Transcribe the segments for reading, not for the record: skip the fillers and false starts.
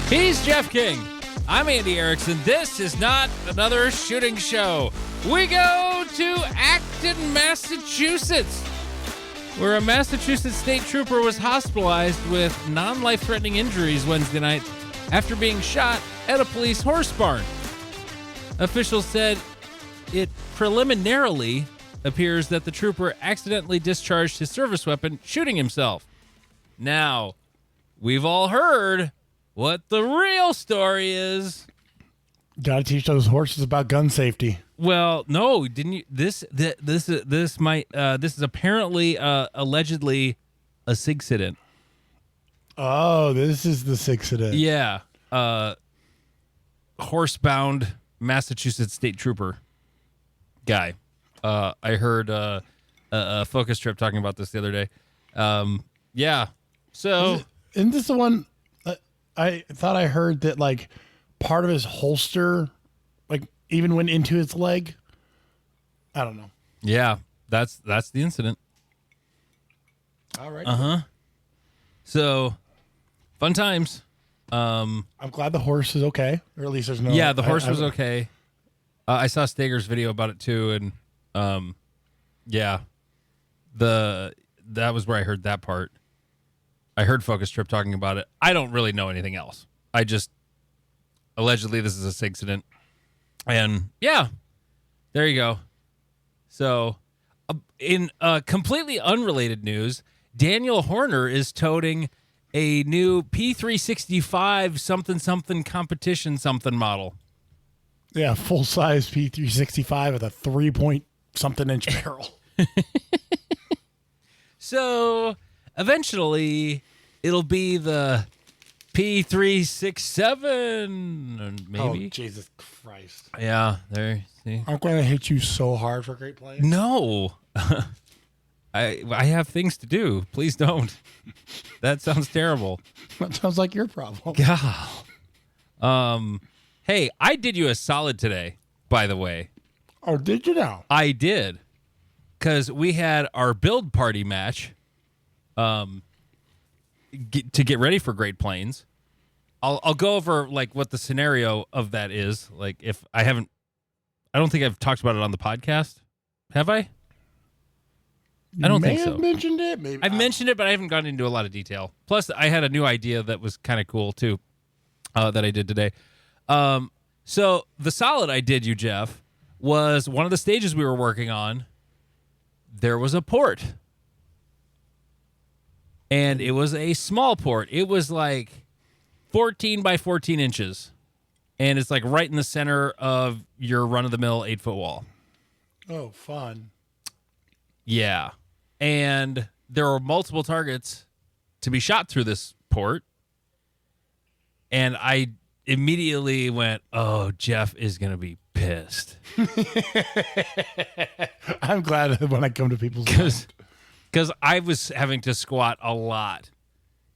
He's Jeff King. I'm Andy Erickson. This is not another shooting show. We go to Acton, Massachusetts, where a Massachusetts state trooper was hospitalized with non-life-threatening injuries Wednesday night after being shot at a police horse barn. Officials said it preliminarily appears that the trooper accidentally discharged his service weapon, shooting himself. Now, we've all heard what the real story is. Got to teach those horses about gun safety. Well, no, didn't you? This is apparently allegedly a SIG-incident. Oh, this is the SIG-incident. Yeah, horsebound Massachusetts state trooper guy. I heard a Focus Trip talking about this the other day. Yeah, so Isn't this the one? I thought I heard that like part of his holster, like even went into his leg. I don't know. yeah, that's the incident. All right. So, fun times. I'm glad the horse is okay, or at least there's no. Yeah, the horse was okay. I saw Stager's video about it too, and yeah, that was where I heard that part. I heard Focus Trip talking about it. I don't really know anything else. I just allegedly this is a SIG-incident, and yeah, there you go. So, in completely unrelated news, Daniel Horner is toting a new P365 something competition something model. Yeah, full size P365 with a 3-point-something-inch barrel. So eventually it'll be the P367, maybe. Oh, Jesus Christ! Yeah, there. See. I'm going to hit you so hard for Great Plains. No, I have things to do. Please don't. That sounds terrible. That sounds like your problem. God. Hey, I did you a solid today, by the way. Oh, did you now? I did. Because we had our build party match to get ready for Great Plains. I'll go over like what the scenario of that is. Like if I don't think I've talked about it on the podcast. Have I? I don't think so. Have mentioned it. Maybe I've mentioned it, but I haven't gone into a lot of detail. Plus, I had a new idea that was kind of cool too that I did today. So the solid I did you, Jeff, was one of the stages we were working on. There was a port. And it was a small port. It was like 14 by 14 inches. And it's like right in the center of your run-of-the-mill 8-foot wall. Oh, fun. Yeah. And there were multiple targets to be shot through this port. And I immediately went, oh, Jeff is going to be pissed. I'm glad when I come to people's because I was having to squat a lot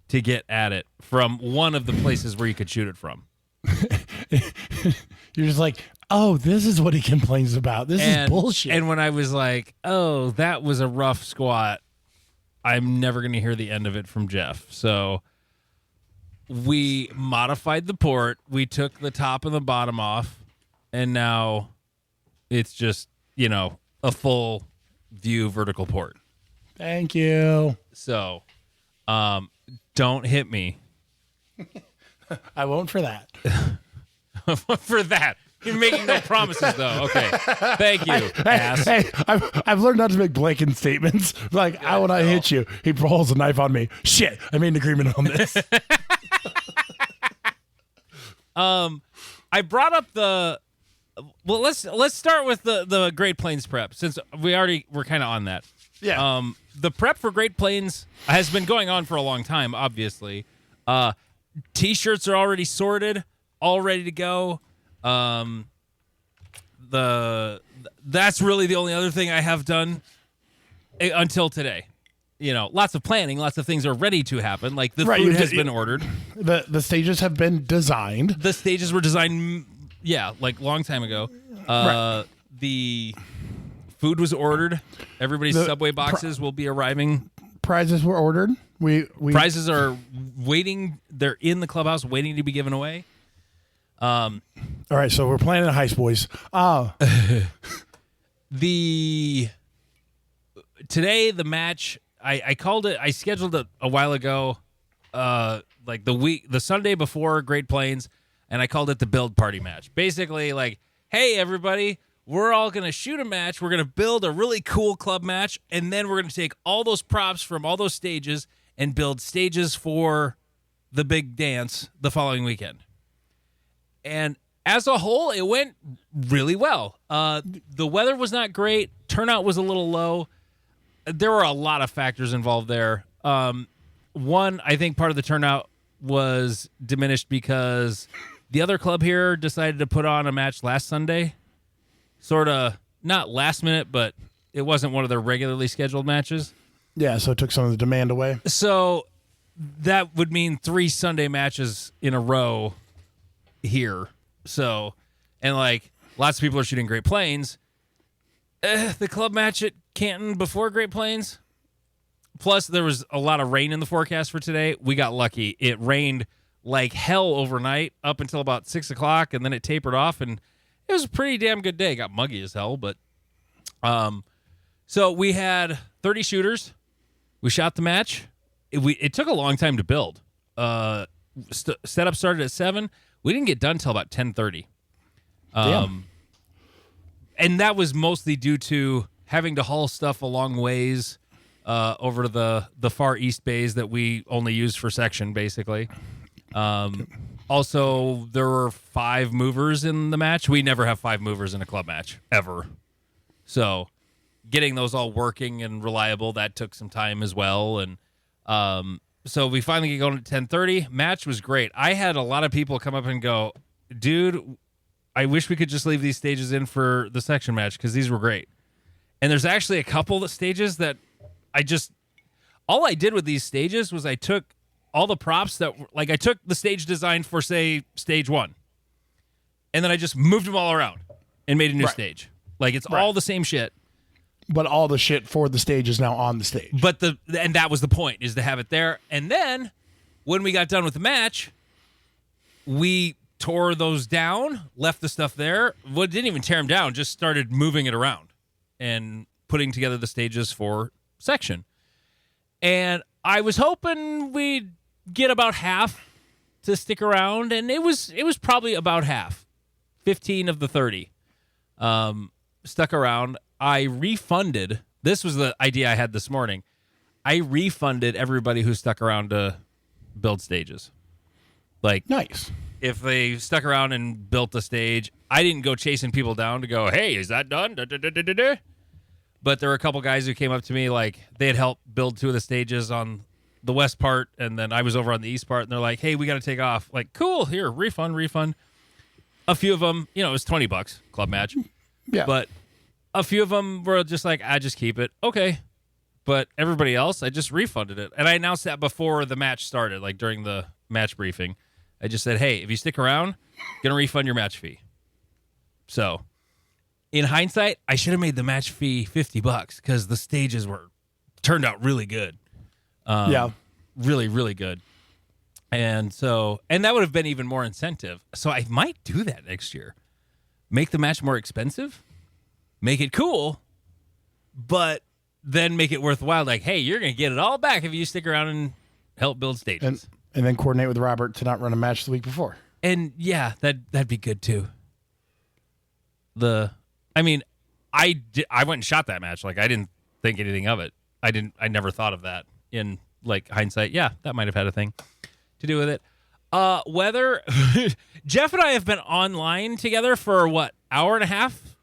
to get at it from one of the places where you could shoot it from. You're just like, oh, this is what he complains about. This is bullshit. And when I was like, oh, that was a rough squat, I'm never going to hear the end of it from Jeff. So we modified the port. We took the top and the bottom off. And now it's just, a full view vertical port. Thank you. So, don't hit me. I won't for that. For that. You're making no promises, though. Okay. Thank you, ass. Hey, I've learned not to make blanket statements. Like, when I hit you, he pulls a knife on me. Shit, I made an agreement on this. I brought up well, let's start with the Great Plains prep, since we already were kind of on that. Yeah. The prep for Great Plains has been going on for a long time, obviously. T-shirts are already sorted, all ready to go. That's really the only other thing I have done until today. Lots of planning, lots of things are ready to happen. Like the food has been ordered. The stages have been designed. The stages were designed, like long time ago. Right. The food was ordered. Everybody's Subway boxes will be arriving. Prizes were ordered. Prizes are waiting. They're in the clubhouse waiting to be given away. All right, so we're planning a heist, boys. Today the match, I called it. I scheduled it a while ago, like the Sunday before Great Plains, and I called it the build party match. Basically, like, hey everybody, we're all gonna shoot a match. We're gonna build a really cool club match, and then we're gonna take all those props from all those stages and build stages for the big dance the following weekend. And as a whole, it went really well. The weather was not great. Turnout was a little low. There were a lot of factors involved there. One, I think part of the turnout was diminished because the other club here decided to put on a match last Sunday. Sort of, not last minute, but it wasn't one of their regularly scheduled matches. Yeah, so it took some of the demand away. So that would mean 3 Sunday matches in a row here. So, and like lots of people are shooting Great Plains. The club match at Canton before Great Plains. Plus, there was a lot of rain in the forecast for today. We got lucky. It rained like hell overnight up until about 6 o'clock, and then it tapered off, and it was a pretty damn good day. It got muggy as hell, but so we had 30 shooters. We shot the match. It took a long time to build. Setup started at 7. We didn't get done till about 10:30. And that was mostly due to having to haul stuff a long ways over to the far east bays that we only use for section, basically. Also, there were 5 movers in the match. We never have 5 movers in a club match, ever. So getting those all working and reliable, that took some time as well. And so we finally get going at 10:30. Match was great. I had a lot of people come up and go, dude, I wish we could just leave these stages in for the section match because these were great. And there's actually a couple of stages that all I did with these stages was I took all the props that, like, I took the stage design for, say, stage 1, and then I just moved them all around and made a new stage. Like, it's all the same shit. But all the shit for the stage is now on the stage. But and that was the point, is to have it there. And then when we got done with the match, we tore those down, left the stuff there. Well, didn't even tear them down, just started moving it around and putting together the stages for section. And I was hoping we'd get about half to stick around, and it was probably about half. 15 of the 30 stuck around. I refunded. This was the idea I had this morning. I refunded everybody who stuck around to build stages. Like, nice. If they stuck around and built a stage, I didn't go chasing people down to go, hey, is that done? Da, da, da, da, da, da. But there were a couple guys who came up to me, like, they had helped build 2 of the stages on the west part, and then I was over on the east part, and they're like, hey, we got to take off. Like, cool, here, refund. A few of them, it was $20, club match. Yeah. But a few of them were just like, I just keep it. Okay. But everybody else, I just refunded it. And I announced that before the match started, like during the match briefing. I just said, hey, if you stick around, going to refund your match fee. So, in hindsight, I should have made the match fee $50 because the stages turned out really good. Really, really good. And that would have been even more incentive. So I might do that next year. Make the match more expensive, make it cool, but then make it worthwhile. Like, hey, you're going to get it all back if you stick around and help build stages. And then coordinate with Robert to not run a match the week before. And yeah, that'd be good too. I went and shot that match. Like, I didn't think anything of it. I never thought of that in like hindsight. Yeah, that might have had a thing to do with it. Weather. Jeff and I have been online together for what, hour and a half?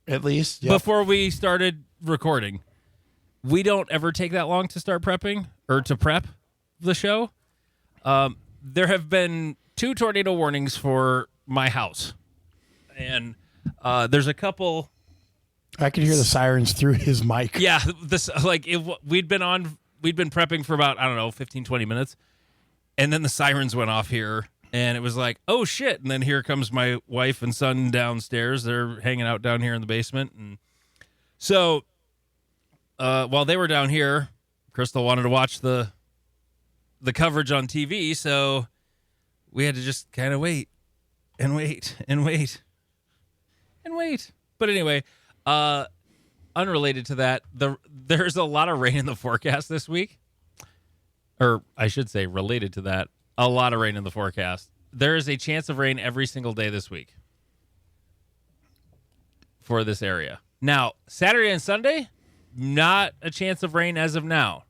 At least. Yep. Before we started recording. We don't ever take that long to start prepping or to prep the show. There have been 2 tornado warnings for my house. And there's a couple. I could hear the sirens through his mic. Yeah, we'd been prepping for about, 15, 20 minutes. And then the sirens went off here, and it was like, oh, shit. And then here comes my wife and son downstairs. They're hanging out down here in the basement. And so while they were down here, Crystal wanted to watch the the coverage on TV, so we had to just kind of wait and wait and wait and wait. But anyway, unrelated to that, there's a lot of rain in the forecast this week. Or I should say related to that, a lot of rain in the forecast. There is a chance of rain every single day this week for this area. Now, Saturday and Sunday, not a chance of rain as of now.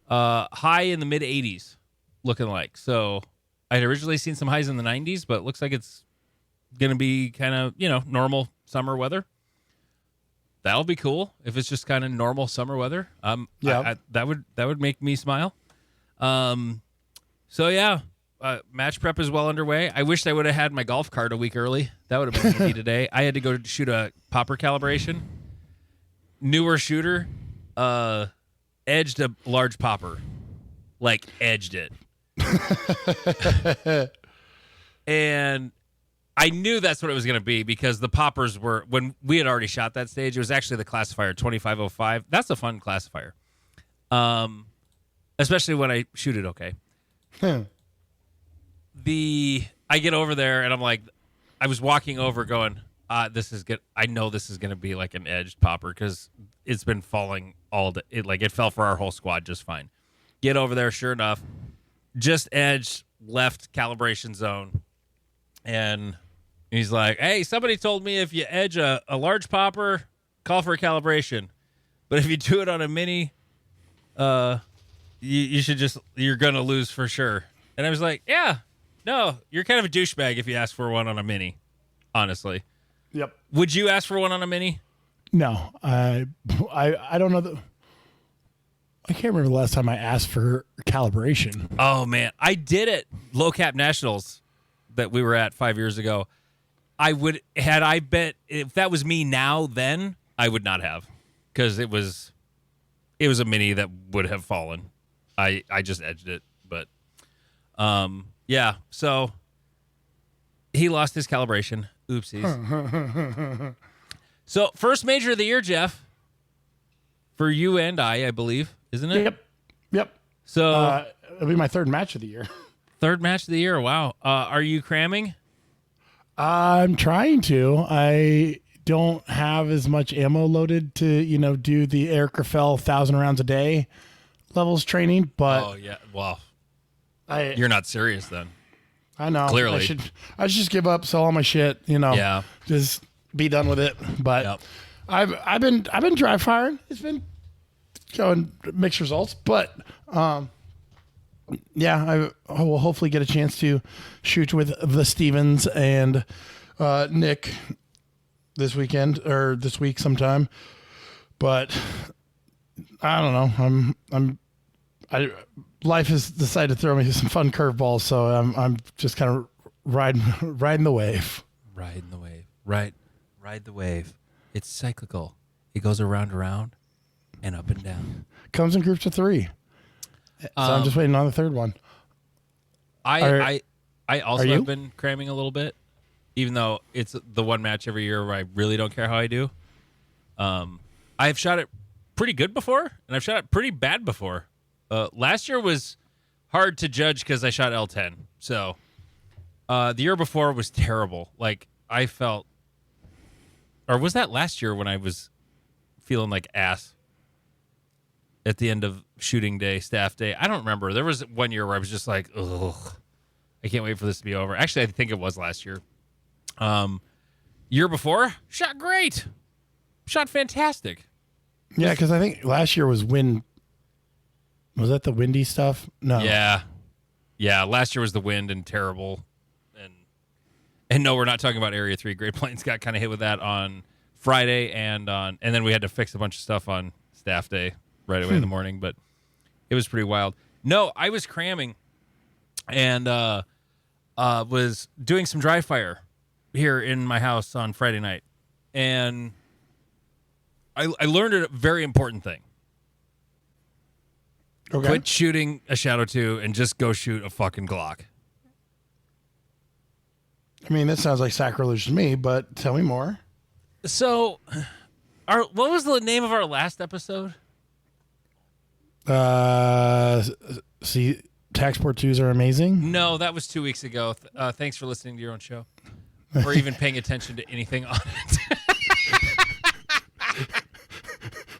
High in the mid 80s, looking like. So I'd originally seen some highs in the 90s, but it looks like it's going to be kind of, normal summer weather. That'll be cool if it's just kind of normal summer weather. Yeah, that would make me smile. So yeah, match prep is well underway. I wished I would have had my golf cart a week early. That would have been easy today. I had to go shoot a popper calibration. Newer shooter, edged a large popper, like edged it, and I knew that's what it was going to be because the poppers were, when we had already shot that stage, it was actually the classifier 2505. That's a fun classifier. Especially when I shoot it okay. I get over there and I'm like, I was walking over going, this is good. I know this is going to be like an edged popper because it's been falling all day. It fell for our whole squad just fine. Get over there, sure enough, just edged left calibration zone. And he's like, hey, somebody told me if you edge a large popper, call for a calibration. But if you do it on a mini, you should you're going to lose for sure. And I was like, yeah, no, you're kind of a douchebag if you ask for one on a mini, honestly. Yep. Would you ask for one on a mini? No, I don't know. I can't remember the last time I asked for calibration. Oh, man. I did it. Low Cap Nationals that we were at 5 years ago. If that was me now, then I would not have, because it was a mini that would have fallen. I just edged it, but yeah. So he lost his calibration. Oopsies. So first major of the year, Jeff, for you and I believe, isn't it? Yep. So it'll be my third match of the year. Third match of the year. Wow. Are you cramming? I'm trying to. I don't have as much ammo loaded to, do the Eric Raffel 1,000 rounds a day levels training, but Oh yeah. Well, I you're not serious then. I know. Clearly. I should just give up, sell all my shit, Yeah. just be done with it. But Yep. I've been dry firing. It's been showing mixed results, but yeah, I will hopefully get a chance to shoot with the Stevens and Nick this weekend or this week sometime. But I don't know. Life has decided to throw me some fun curveballs, so I'm just kind of riding the wave. Riding the wave. Ride the wave. It's cyclical. It goes around and up and down. Comes in groups of 3. So I'm just waiting on the third one. I also you? have been cramming a little bit, even though it's the one match every year where I really don't care how I do. I've shot it pretty good before, and I've shot it pretty bad before. Last year was hard to judge because I shot L10. So the year before was terrible. Like I felt, or was that last year when I was feeling like ass at the end of shooting day, staff day? I don't remember. There was one year where I was just like, ugh, I can't wait for this to be over. Actually, I think it was last year. Year before, shot great. Shot fantastic. Yeah, because I think last year was wind. Was that the windy stuff? No. Yeah. Last year was the wind and terrible. And no, we're not talking about Area 3. Great Plains got kind of hit with that on Friday, and then we had to fix a bunch of stuff on staff day right away in the morning, but it was pretty wild. No, I was cramming and was doing some dry fire here in my house on Friday night. And I learned a very important thing. Okay. Quit shooting a Shadow 2 and just go shoot a fucking Glock. I mean, that sounds like sacrilege to me, but tell me more. So, what was the name of our last episode? See, Taxport 2s are amazing. No, that was 2 weeks ago. Thanks for listening to your own show, or even paying attention to anything on it.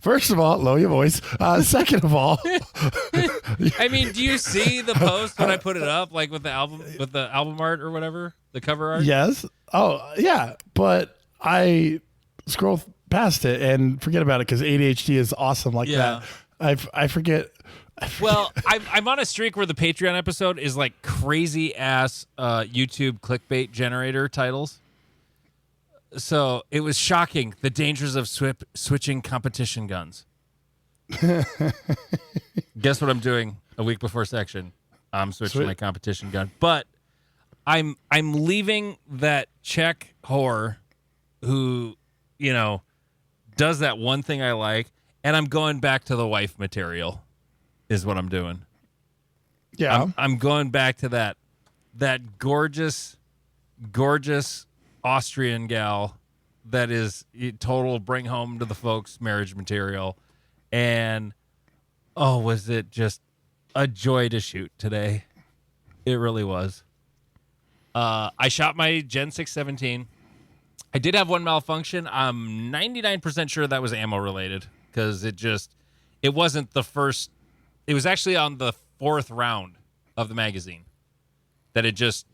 First of all, lower your voice. Second of all, I mean, do you see the post when I put it up, like with the album art or whatever, the cover art? yes. Oh, yeah. But I scroll past it and forget about it because ADHD is awesome like Yeah. that. I forget. Well, I'm on a streak where the Patreon episode is like crazy ass YouTube clickbait generator titles. So it was shocking, the dangers of switching competition guns. Guess what I'm doing a week before section? I'm switching my competition gun. But I'm leaving that Czech whore who, does that one thing I like, and I'm going back to the wife material is what I'm doing. Yeah. I'm going back to that gorgeous Austrian gal that is total bring home to the folks marriage material. And was it just a joy to shoot today? It really was. I shot my Gen 617. I did have one malfunction. I'm 99% sure that was ammo related because it wasn't the first. It was actually on the 4th round of the magazine that it just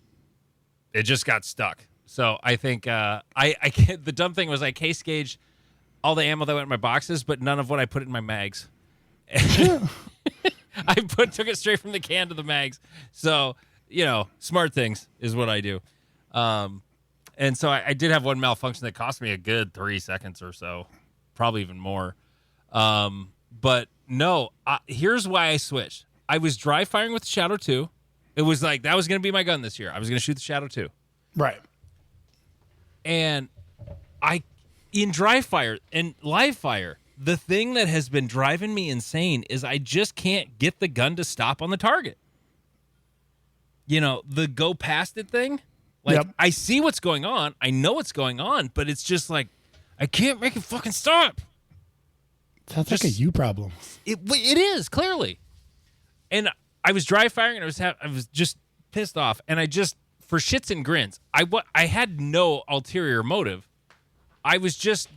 got stuck. So I think the dumb thing was I case gauged all the ammo that went in my boxes, but none of what I put in my mags. I took it straight from the can to the mags. So, smart things is what I do. And so I did have one malfunction that cost me a good 3 seconds or so, probably even more. But no, here's why I switched. I was dry firing with the Shadow 2. It was like that was going to be my gun this year. I was going to shoot the Shadow 2. Right. And in dry fire and live fire, the thing that has been driving me insane is I just can't get the gun to stop on the target. The go past it thing. Like, Yep. I see what's going on. I know what's going on, but it's just like, I can't make it fucking stop. Sounds like a you problem. It is, clearly. And I was dry firing, and I was just pissed off. And for shits and grins, I had no ulterior motive. I just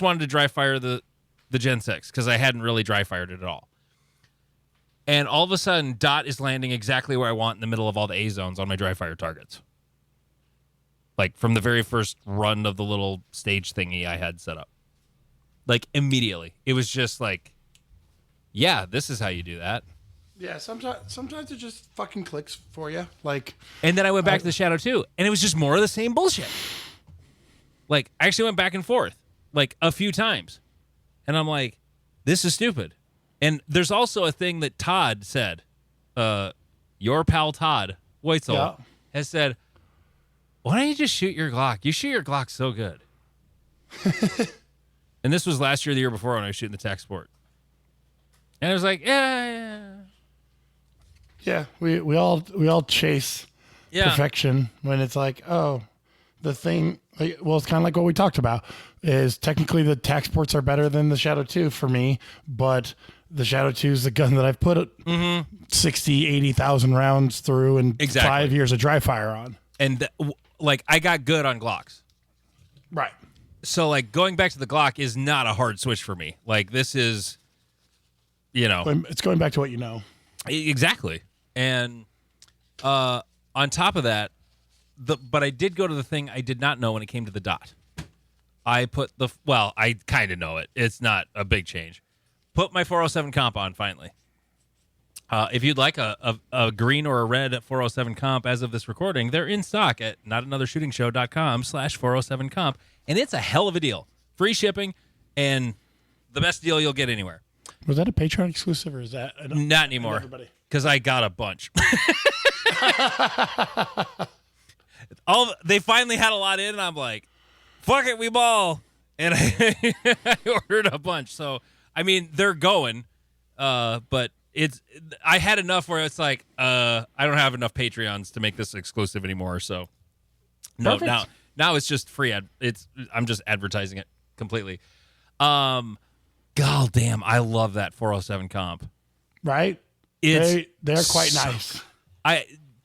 wanted to dry fire the Gen 6 because I hadn't really dry fired it at all. And all of a sudden, Dot is landing exactly where I want in the middle of all the A zones on my dry fire targets. Like from the very first run of the little stage thingy I had set up. Like immediately. It was just like, yeah, this is how you do that. Yeah, sometimes it just fucking clicks for you. Like, and then I went back to the Shadow 2, and it was just more of the same bullshit. Like, I actually went back and forth, like, a few times. And I'm like, this is stupid. And there's also a thing that Todd said. Your pal Todd Weitzel has said, why don't you just shoot your Glock? You shoot your Glock so good. And this was last year, the year before, when I was shooting the Tac Sport. And I was like, yeah. Yeah, we all chase perfection when it's like, the thing. Well, it's kind of like what we talked about. Is technically the Tac Sports are better than the Shadow 2 for me, but the Shadow 2 is the gun that I've put 60, 80,000 rounds through and 5 years of dry fire on. And I got good on Glocks. Right. So like going back to the Glock is not a hard switch for me. Like this is, it's going back to what you know. Exactly. And on top of that, but I did go to the thing I did not know when it came to the Dot. I put I kind of know it. It's not a big change. Put my 407 comp on finally. If you'd like a green or a red 407 comp as of this recording, they're in stock at notanothershootingshow.com/407comp, and it's a hell of a deal. Free shipping and the best deal you'll get anywhere. Was that a Patreon exclusive or is that not anymore? Because I got a bunch. They finally had a lot in, and I'm like, fuck it, we ball. And I ordered a bunch. So, I mean, they're going, but I had enough where it's like, I don't have enough Patreons to make this exclusive anymore. So, no, now it's just free. I'm just advertising it completely. God damn, I love that 407 comp. Right? They're quite nice.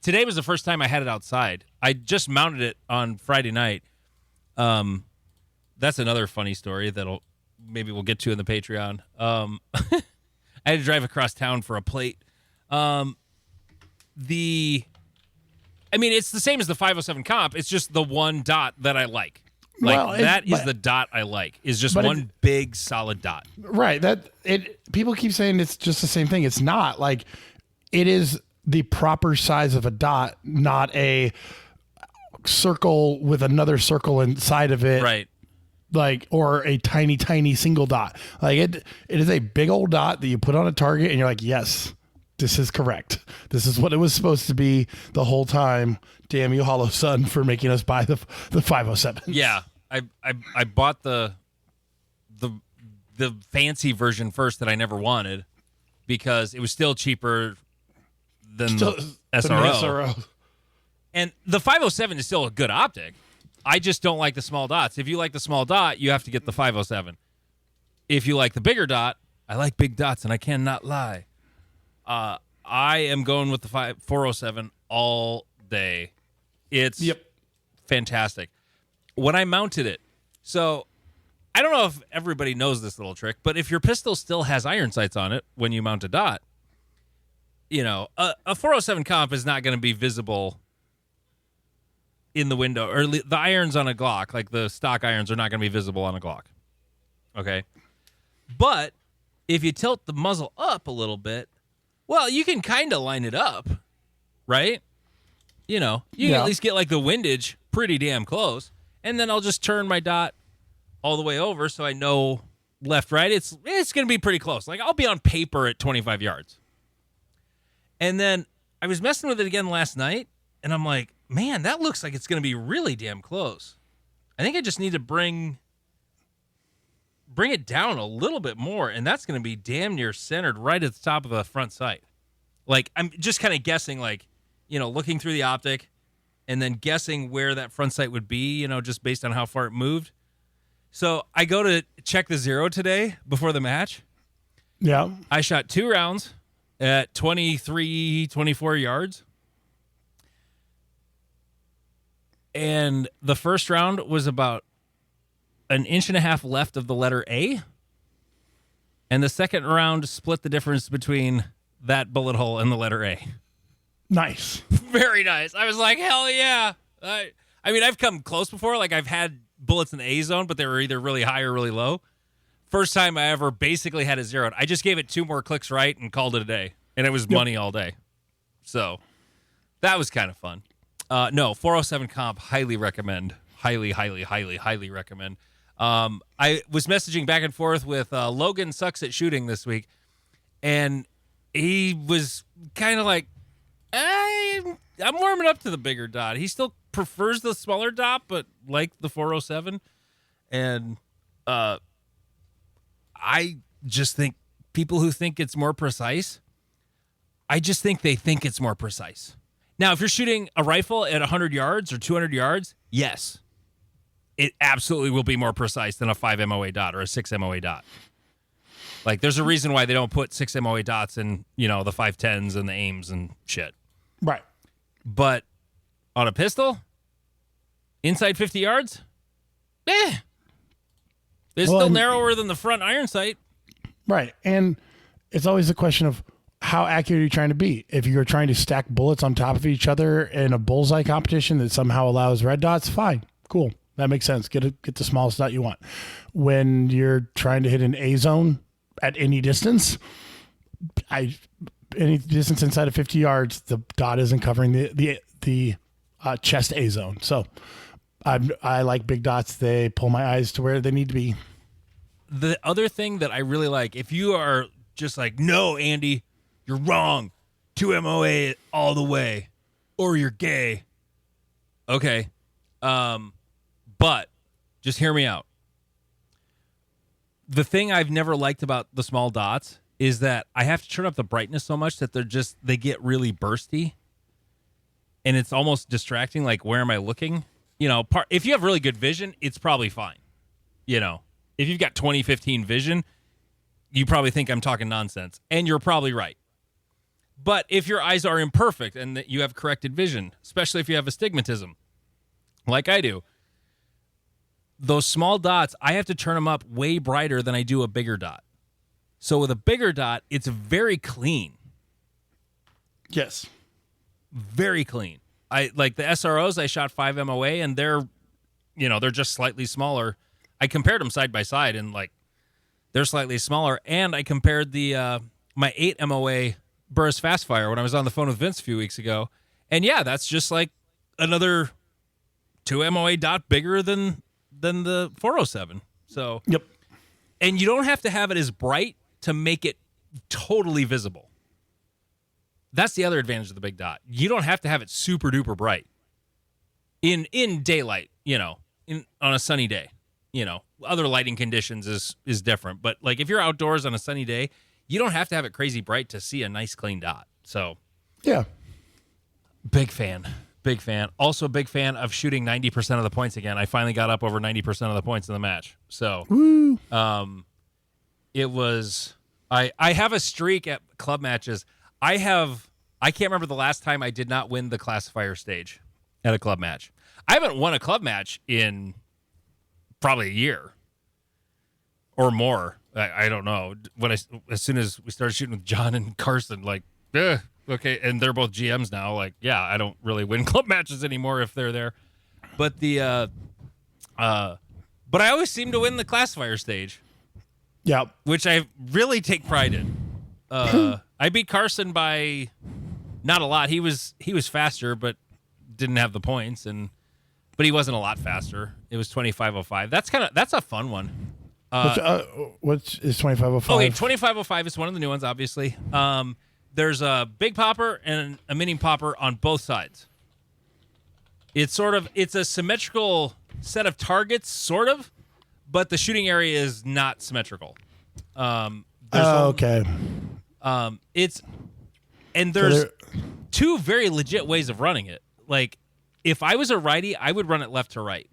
Today was the first time I had it outside. I just mounted it on Friday night. That's another funny story maybe we'll get to in the Patreon. I had to drive across town for a plate. It's the same as the 507 comp. It's just the one dot that I like. The dot I like. Is just one big solid dot. Right. People keep saying it's just the same thing. It's not. Like, it is the proper size of a dot, not a circle with another circle inside of it. Right. Like, or a tiny, tiny single dot. Like, it is a big old dot that you put on a target and you're like, yes, this is correct. This is what it was supposed to be the whole time. Damn you, Hollow Sun, for making us buy the 507. Yeah. I bought the fancy version first that I never wanted because it was still cheaper than the SRO. And the 507 is still a good optic. I just don't like the small dots. If you like the small dot, you have to get the 507. If you like the bigger dot, I like big dots, and I cannot lie. I am going with the 407 all day. It's fantastic. When I mounted it, so I don't know if everybody knows this little trick, but if your pistol still has iron sights on it when you mount a dot, a 407 comp is not going to be visible in the window, or the irons on a Glock, like the stock irons, are not going to be visible on a Glock. Okay? But if you tilt the muzzle up a little bit, well, you can kind of line it up, right? You can at least get like the windage pretty damn close. And then I'll just turn my dot all the way over so I know left, right. It's going to be pretty close. Like, I'll be on paper at 25 yards. And then I was messing with it again last night, and I'm like, man, that looks like it's going to be really damn close. I think I just need to bring it down a little bit more, and that's going to be damn near centered right at the top of the front sight. Like, I'm just kind of guessing, like, looking through the optic and then guessing where that front sight would be, just based on how far it moved. So I go to check the zero today before the match. Yeah. I shot 2 rounds at 23, 24 yards. And the first round was about 1.5 inches left of the letter A. And the second round split the difference between that bullet hole and the letter A. Nice. Very nice. I was like, hell yeah. I've come close before. Like, I've had bullets in the A zone, but they were either really high or really low. First time I ever basically had it zeroed. I just gave it 2 more clicks right and called it a day. And it was money all day. So that was kind of fun. No, 407 comp, highly recommend. Highly, highly, highly, highly recommend. I was messaging back and forth with Logan Sucks at Shooting this week, and he was kind of like, I'm warming up to the bigger dot. He still prefers the smaller dot, but like the 407. And I just think people who think it's more precise, I just think they think it's more precise. Now, if you're shooting a rifle at 100 yards or 200 yards, yes, it absolutely will be more precise than a 5 MOA dot or a 6 MOA dot. Like, there's a reason why they don't put 6 MOA dots in, the 510s and the aims and shit. Right. But on a pistol, inside 50 yards, it's still narrower than the front iron sight. Right. And it's always a question of how accurate are you trying to be? If you're trying to stack bullets on top of each other in a bullseye competition that somehow allows red dots, fine, cool. That makes sense. Get the smallest dot you want. When you're trying to hit an A zone at any distance, any distance inside of 50 yards, the dot isn't covering the chest A zone. So I like big dots. They pull my eyes to where they need to be. The other thing that I really like, if you are just like, no, Andy, you're wrong, 2 MOA all the way, or you're gay. Okay. But just hear me out. The thing I've never liked about the small dots is that I have to turn up the brightness so much that they get really bursty. And it's almost distracting. Like, where am I looking? If you have really good vision, it's probably fine. If you've got 20/15 vision, you probably think I'm talking nonsense, and you're probably right. But if your eyes are imperfect and that you have corrected vision, especially if you have astigmatism, like I do, those small dots, I have to turn them up way brighter than I do a bigger dot. So with a bigger dot, it's very clean. Yes. Very clean. I like the SROs, I shot 5 MOA, and they're just slightly smaller. I compared them side by side, and like they're slightly smaller. And I compared the my 8 MOA Burris Fastfire when I was on the phone with Vince a few weeks ago. And yeah, that's just like another 2 MOA dot bigger than the 407. So Yep. And you don't have to have it as bright to make it totally visible. That's the other advantage of the big dot. You don't have to have it super duper bright in daylight, on a sunny day. Other lighting conditions is different. But like if you're outdoors on a sunny day, you don't have to have it crazy bright to see a nice clean dot. So Yeah. big fan. Big fan. Also big fan of shooting 90% of the points again. I finally got up over 90% of the points in the match. So Woo. it was I have a streak at club matches. I can't remember the last time I did not win the classifier stage at a club match. I haven't won a club match in probably a year or more. I don't know. As soon as we started shooting with John and Carson, like, okay, and they're both GMs now. Like, yeah, I don't really win club matches anymore if they're there. But but I always seem to win the classifier stage. Yeah. Which I really take pride in. I beat Carson by not a lot. He was faster, but didn't have the points, but he wasn't a lot faster. It was 25:05. That's a fun one. What's is 25:05? Okay, 25:05 is one of the new ones, obviously. There's a big popper and a mini popper on both sides. It's a symmetrical set of targets, sort of, but the shooting area is not symmetrical. Okay. There's two very legit ways of running it. Like, if I was a righty, I would run it left to right.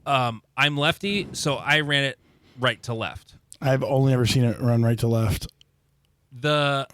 I'm lefty, so I ran it right to left. I've only ever seen it run right to left. To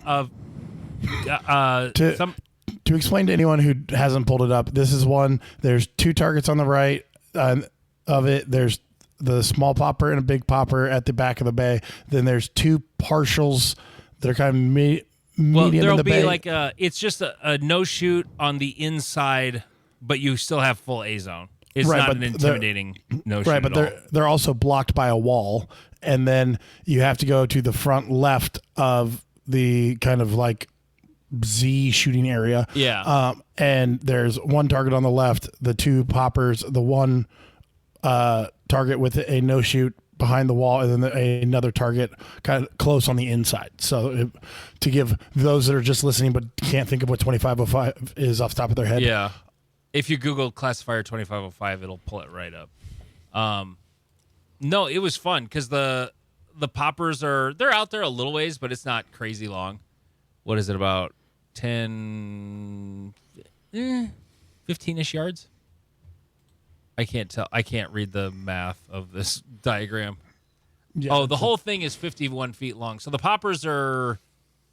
explain to anyone who hasn't pulled it up, this is one. There's two targets on the right of it. There's the small popper and a big popper at the back of the bay. Then there's two partials that are kind of medium well, in there'll the be bay. like it's just a no shoot on the inside, but you still have full A zone. It's Right, not but an intimidating no shoot. Right, but at all. they're also blocked by a wall, and then you have to go to the front left of the kind of like Z shooting area. Yeah. And there's one target on the left, the two poppers, the one target with a no shoot behind the wall, and then another target kind of close on the inside. So to give those that are just listening but can't think of what 25:05 is off the top of their head. Yeah. If you Google classifier 25:05, it'll pull it right up. No, it was fun because the poppers they're out there a little ways, but it's not crazy long. What is it, about 10, 15-ish yards? I can't tell. I can't read the math of this diagram. Yeah, the whole thing is 51 feet long. So the poppers they're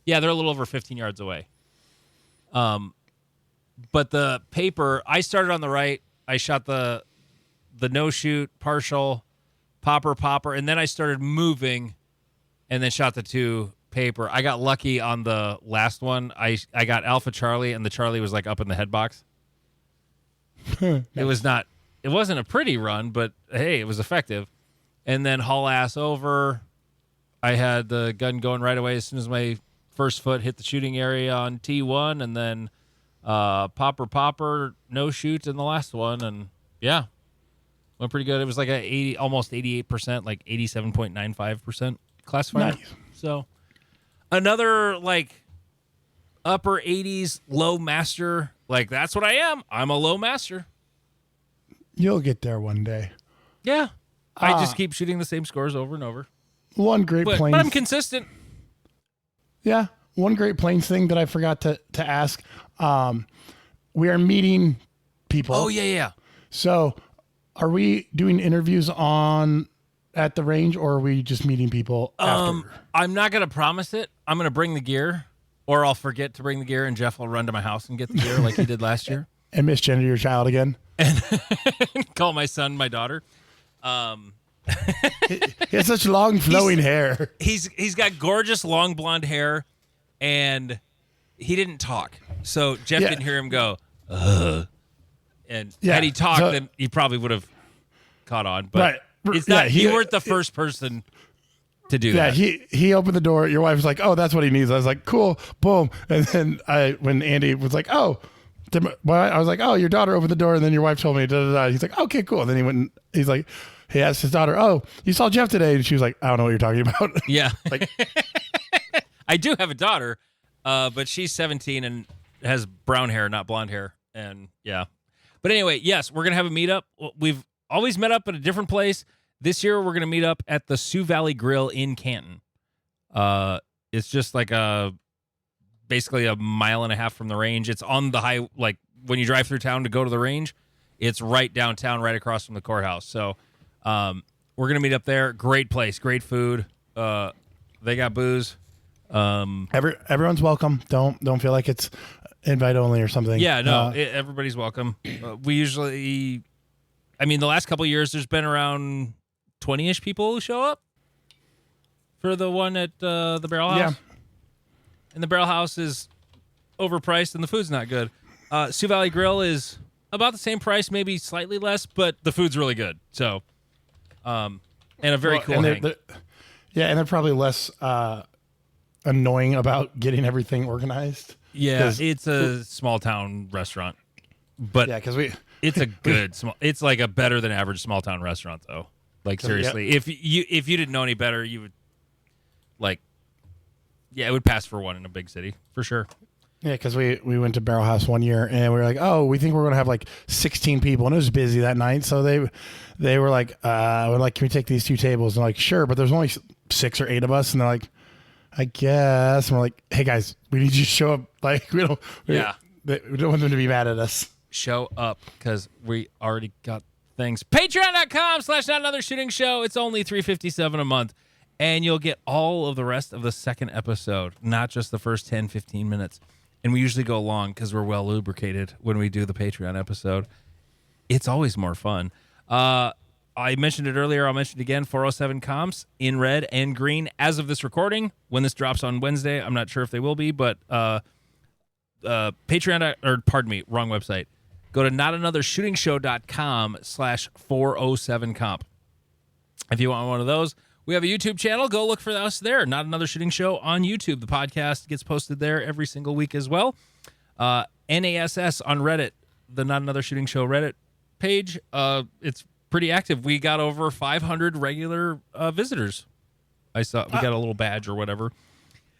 a little over 15 yards away. But the paper, I started on the right. I shot the no shoot, partial, popper, and then I started moving, and then shot the two paper. I got lucky on the last one. I got Alpha Charlie, and the Charlie was like up in the head box. It wasn't a pretty run, but hey, it was effective. And then haul ass over. I had the gun going right away as soon as my first foot hit the shooting area on T1, and then popper, no shoot in the last one, and yeah, went pretty good. It was like almost 88%, like 87.95% classifier. Nice. So another like upper 80s low master. Like, that's what I am. I'm a low master. You'll get there one day. Yeah. I just keep shooting the same scores over and over. One great But Plains. I'm consistent. Yeah. One Great Plains thing that I forgot to ask. We are meeting people. Oh, yeah. So are we doing interviews on at the range, or are we just meeting people after? I'm not going to promise it. I'm going to bring the gear, or I'll forget to bring the gear, and Jeff will run to my house and get the gear like he did last year. And misgender your child again? And call my son my daughter. He has such long flowing hair. He's got gorgeous long blonde hair, and he didn't talk. So Jeff didn't hear him go, ugh. And had he talked, then he probably would have caught on. But it's not. You weren't the first person to do that. Yeah, he opened the door. Your wife was like, "Oh, that's what he needs." I was like, "Cool, boom." And then when Andy was like, "Oh," I was like, "Oh, your daughter opened the door," and then your wife told me. Da, da, da. He's like, "Okay, cool." And then he went. And he's like, he asked his daughter, "Oh, you saw Jeff today?" And she was like, "I don't know what you're talking about." Yeah, like I do have a daughter, but she's 17 and has brown hair, not blonde hair, and yeah. But anyway, yes, we're gonna have a meetup. We've always met up at a different place. This year, we're gonna meet up at the Sioux Valley Grill in Canton. It's just like basically a mile and a half from the range. It's on the high, like when you drive through town to go to the range, it's right downtown, right across from the courthouse. So, we're gonna meet up there. Great place, great food. They got booze. everyone's welcome. Don't feel like it's invite only or something. Yeah, no, everybody's welcome. We usually, I mean, the last couple of years, there's been around 20-ish people who show up for the one at the Barrel House. Yeah. And the Barrel House is overpriced and the food's not good. Sioux Valley Grill is about the same price, maybe slightly less, but the food's really good. So, and a very cool hang. And they're probably less annoying about getting everything organized. Yeah, it's a small town restaurant, but because it's a good small. It's like a better than average small town restaurant, though. Like seriously, if you didn't know any better, you would it would pass for one in a big city for sure. Yeah, because we went to Barrel House one year and we were like, oh, we think we're gonna have like 16 people, and it was busy that night. So they were like, we're like, can we take these 2 tables? And I'm like, sure, but there's only 6 or 8 of us, and they're like, I guess. And we're like, hey guys, we need you to show up. Like we don't want them to be mad at us. Show up because we already got things. Patreon.com/Not Another Shooting Show. It's only $3.57 a month, and you'll get all of the rest of the second episode, not just the first 10, 15 minutes. And we usually go long because we're well lubricated when we do the Patreon episode. It's always more fun. I mentioned it earlier. I'll mention it again. 407 comps in red and green as of this recording. When this drops on Wednesday, I'm not sure if they will be, but Patreon, or pardon me, wrong website. Go to notanothershootingshow.com/407comp. If you want one of those, we have a YouTube channel. Go look for us there. Not Another Shooting Show on YouTube. The podcast gets posted there every single week as well. NASS on Reddit, the Not Another Shooting Show Reddit page. It's pretty active. We got over 500 regular visitors. I saw we got a little badge or whatever.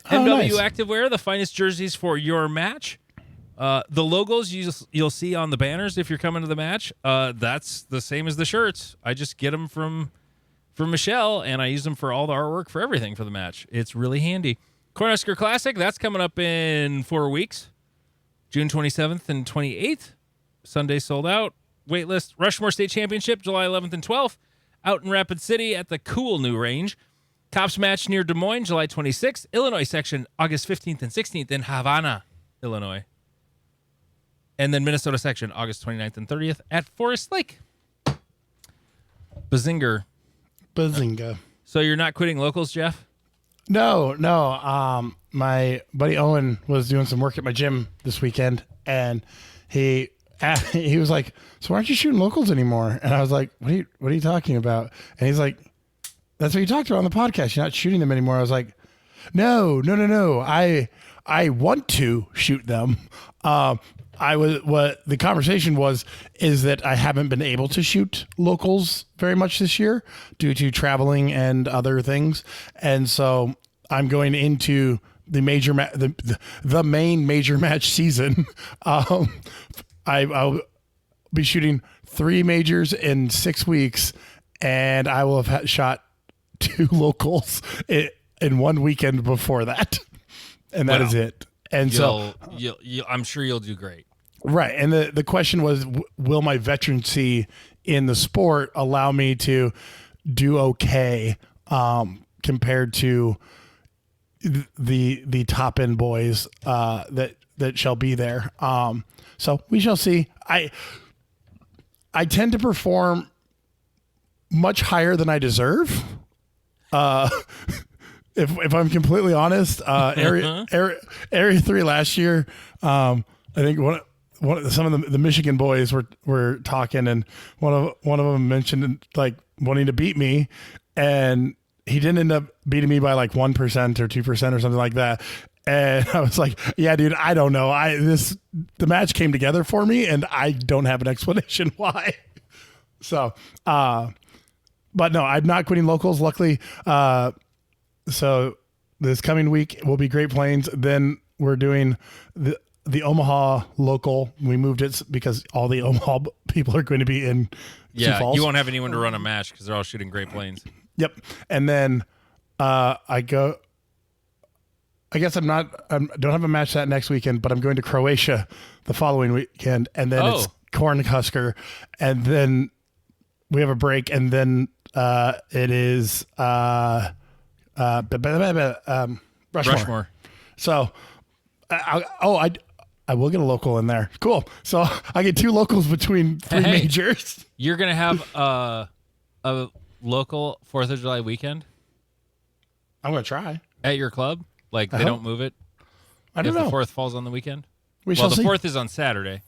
MW nice. Activewear, the finest jerseys for your match. The logos you'll see on the banners if you're coming to the match. That's the same as the shirts. I just get them from Michelle, and I use them for all the artwork for everything for the match. It's really handy. Cornhusker Classic, that's coming up in 4 weeks. June 27th and 28th. Sunday sold out. Waitlist. Rushmore State Championship, July 11th and 12th. Out in Rapid City at the cool new range. Cops match near Des Moines, July 26th. Illinois section, August 15th and 16th in Havana, Illinois. And then Minnesota section, August 29th and 30th at Forest Lake. Bazinga. So you're not quitting locals, Jeff? No. My buddy Owen was doing some work at my gym this weekend, and he was like, "So why aren't you shooting locals anymore?" And I was like, "What are you talking about?" And he's like, "That's what you talked about on the podcast. You're not shooting them anymore." I was like, "No. I want to shoot them." What the conversation is that I haven't been able to shoot locals very much this year due to traveling and other things, and so I'm going into the major the main major match season. I'll be shooting 3 majors in 6 weeks, and I will have shot 2 locals in 1 weekend before that, and that is it. And I'm sure you'll do great. Right. And the question was, will my veterancy in the sport allow me to do okay compared to the top end boys that shall be there. So we shall see. I tend to perform much higher than I deserve. If I'm completely honest, area 3 last year, I think some of the Michigan boys were talking, and one of them mentioned like wanting to beat me, and he didn't end up beating me by like 1% or 2% or something like that. And I was like, yeah, dude, I don't know. The match came together for me, and I don't have an explanation why. So, but no, I'm not quitting locals. Luckily, so this coming week will be Great Plains. Then we're doing the Omaha local. We moved it because all the Omaha people are going to be in Sioux Falls. You won't have anyone to run a match because they're all shooting Great Plains. Yep. And then I guess I don't have a match that next weekend, but I'm going to Croatia the following weekend, and then it's Cornhusker, and then we have a break, and then it is Rushmore. So I will get a local in there. Cool. So I get 2 locals between 3 majors. You're gonna have a local 4th of July weekend? I'm gonna try at your club. Like they don't move it. I don't know. If the 4th falls on the weekend. We shall see. The 4th is on Saturday.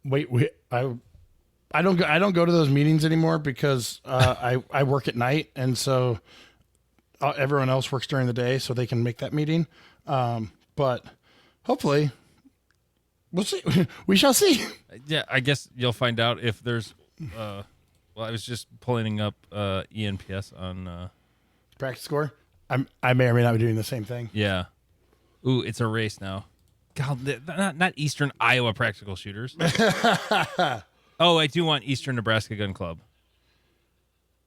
Wait. I don't go to those meetings anymore because I work at night, and so everyone else works during the day, so they can make that meeting. But hopefully, we'll see. We shall see. Yeah, I guess you'll find out if there's. Well, I was just pulling up ENPS on practice score. I may or may not be doing the same thing. Yeah. Ooh, it's a race now. God, not Eastern Iowa practical shooters. Oh, I do want Eastern Nebraska Gun Club.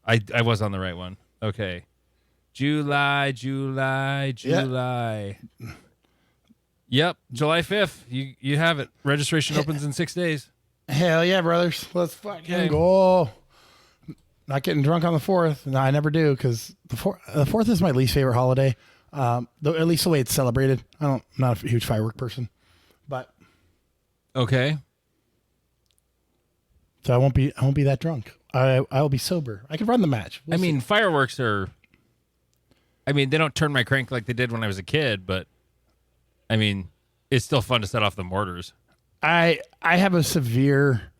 I was on the right one. Okay. July. Yep, July 5th. You have it. Registration opens in 6 days. Hell yeah, brothers. Let's fucking go. Not getting drunk on the 4th. No, I never do, because the 4th is my least favorite holiday. Though at least the way it's celebrated. I'm not a huge firework person, but okay. So I won't be that drunk. I'll be sober. I could run the match. We'll see. Fireworks are. They don't turn my crank like they did when I was a kid, but it's still fun to set off the mortars. I have a severe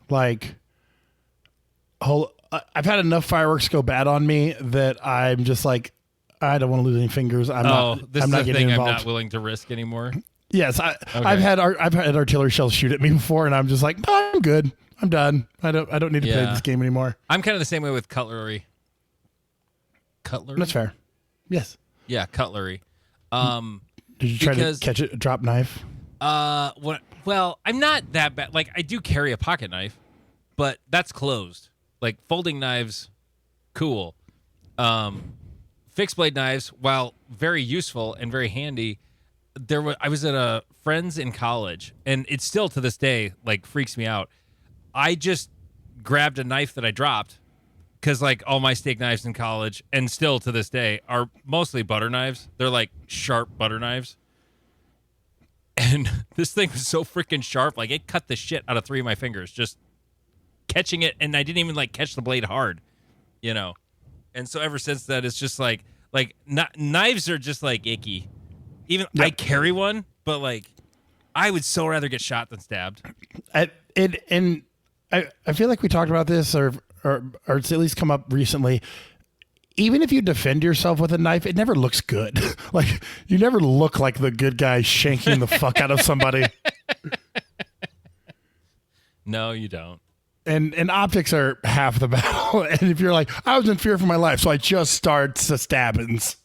I've had enough fireworks go bad on me that I'm just like, I don't want to lose any fingers. I'm not getting involved. I'm not willing to risk anymore. Yes, I've had artillery shells shoot at me before, and I'm just like, no, I'm good. I'm done. I don't need to play this game anymore. I'm kind of the same way with cutlery. Cutlery? That's fair. Yes. Yeah, cutlery. Did you try to catch a drop knife? Well, I'm not that bad. Like, I do carry a pocket knife, but that's closed. Like, folding knives, cool. Fixed blade knives, while very useful and very handy, I was at a friend's in college, and it still to this day freaks me out. I just grabbed a knife that I dropped, because all my steak knives in college, and still to this day, are mostly butter knives. They're sharp butter knives. And this thing was so freaking sharp, it cut the shit out of 3 of my fingers, just catching it, and I didn't even catch the blade hard, And so ever since that, it's just knives are just icky. Even I carry one, but I would so rather get shot than stabbed. I feel like we talked about this, or it's at least come up recently. Even if you defend yourself with a knife, it never looks good. You never look like the good guy shanking the fuck out of somebody. No, you don't. And optics are half the battle. And if you're I was in fear for my life, so I just start stabbings.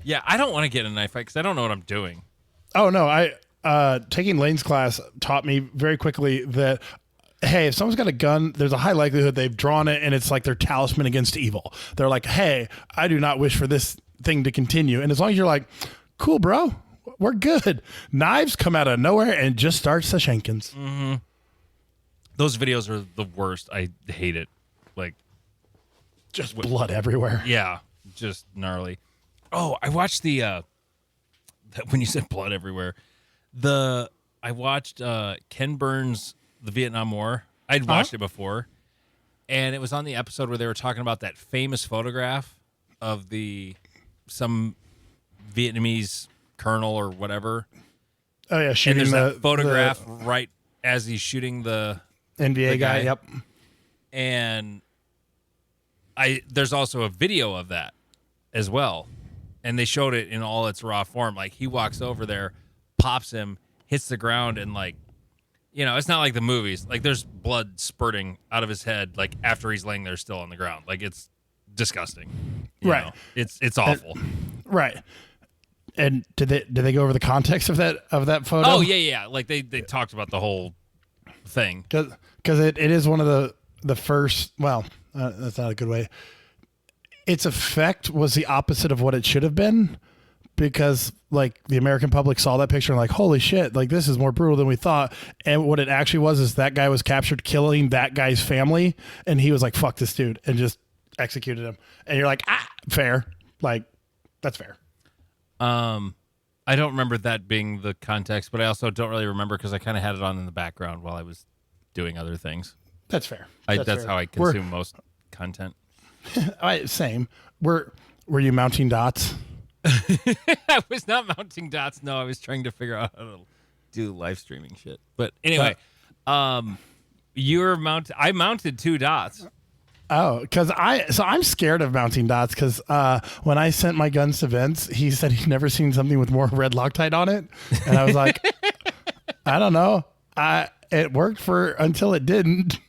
Yeah, I don't want to get in a knife fight because I don't know what I'm doing. Oh no, taking Lane's class taught me very quickly that, hey, if someone's got a gun, there's a high likelihood they've drawn it, and it's their talisman against evil. They're like, hey, I do not wish for this thing to continue. And as long as you're cool, bro, we're good. Knives come out of nowhere and just start the shankins. Mm-hmm. Those videos are the worst. I hate it. Just blood everywhere. Yeah, just gnarly. Oh, I watched when you said blood everywhere, I watched Ken Burns' The Vietnam War. I'd watched it before, and it was on the episode where they were talking about that famous photograph of some Vietnamese colonel or whatever. Oh yeah, shooting and there's that photograph right as he's shooting the NBA guy. Yep. And there's also a video of that as well, and they showed it in all its raw form. Like he walks over there, pops him, hits the ground, and like, it's not like the movies. Like there's blood spurting out of his head, like after he's laying there still on the ground. Like it's disgusting. You know? It's awful. Right. And did they go over the context of that photo? Oh yeah. Like they talked about the whole thing because it is one of the first. Well, that's not a good way. Its effect was the opposite of what it should have been, because like the American public saw that picture and like, holy shit, like this is more brutal than we thought. And what it actually was is that guy was captured killing that guy's family, and he was like, fuck this dude, and just executed him. And you're like, fair. Like that's fair. I don't remember that being the context, but I also don't really remember because I kind of had it on in the background while I was doing other things. That's fair. That's fair. how I consume most content. Same. Were you mounting dots? I was not mounting dots. No, I was trying to figure out how to do live streaming shit. But anyway, I mounted 2 dots. Oh, because I'm scared of mounting dots because when I sent my guns to Vince, he said he'd never seen something with more red Loctite on it, and I was like, I don't know. It worked until it didn't.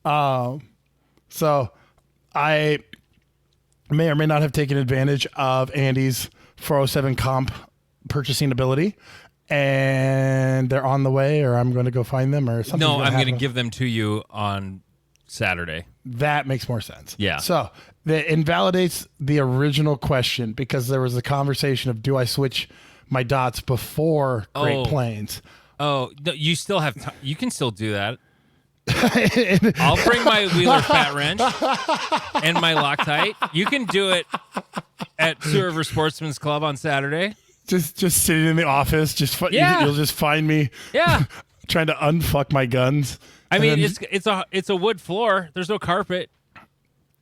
So I may or may not have taken advantage of Andy's 407 comp purchasing ability, and they're on the way, or I'm going to go find them, or something. No, I'm going to give them to you on Saturday. That makes more sense. Yeah. So that invalidates the original question, because there was a conversation of, do I switch my dots before Great Plains? Oh, no, you still have time. You can still do that. I'll bring my Wheeler Fat Wrench and my Loctite. You can do it at Sioux River Sportsman's Club on Saturday. Just sitting in the office. You'll just find me. Yeah. Trying to unfuck my guns. I mean, it's a wood floor. There's no carpet.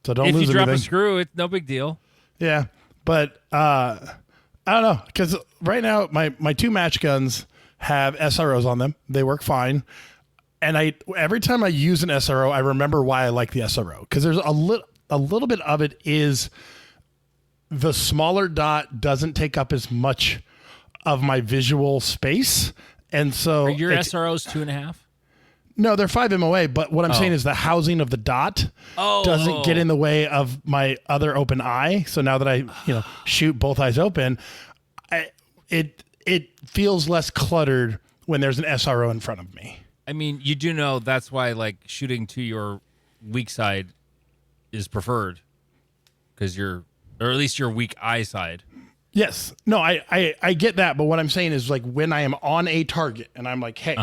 So don't lose anything. If you drop a anything. screw, it's no big deal. Yeah, but I don't know, because right now my 2 match guns have SROs on them. They work fine, and every time I use an SRO, I remember why I like the SRO, because there's a little bit of it is the smaller dot doesn't take up as much of my visual space, and so Are your SROs 2.5? No, they're 5 MOA, but what I'm saying is the housing of the dot doesn't get in the way of my other open eye. So now that I, shoot both eyes open, it feels less cluttered when there's an SRO in front of me. I mean, you do know that's why like shooting to your weak side is preferred, because or at least your weak eye side. Yes. No, I get that, but what I'm saying is like when I am on a target and I'm like, hey,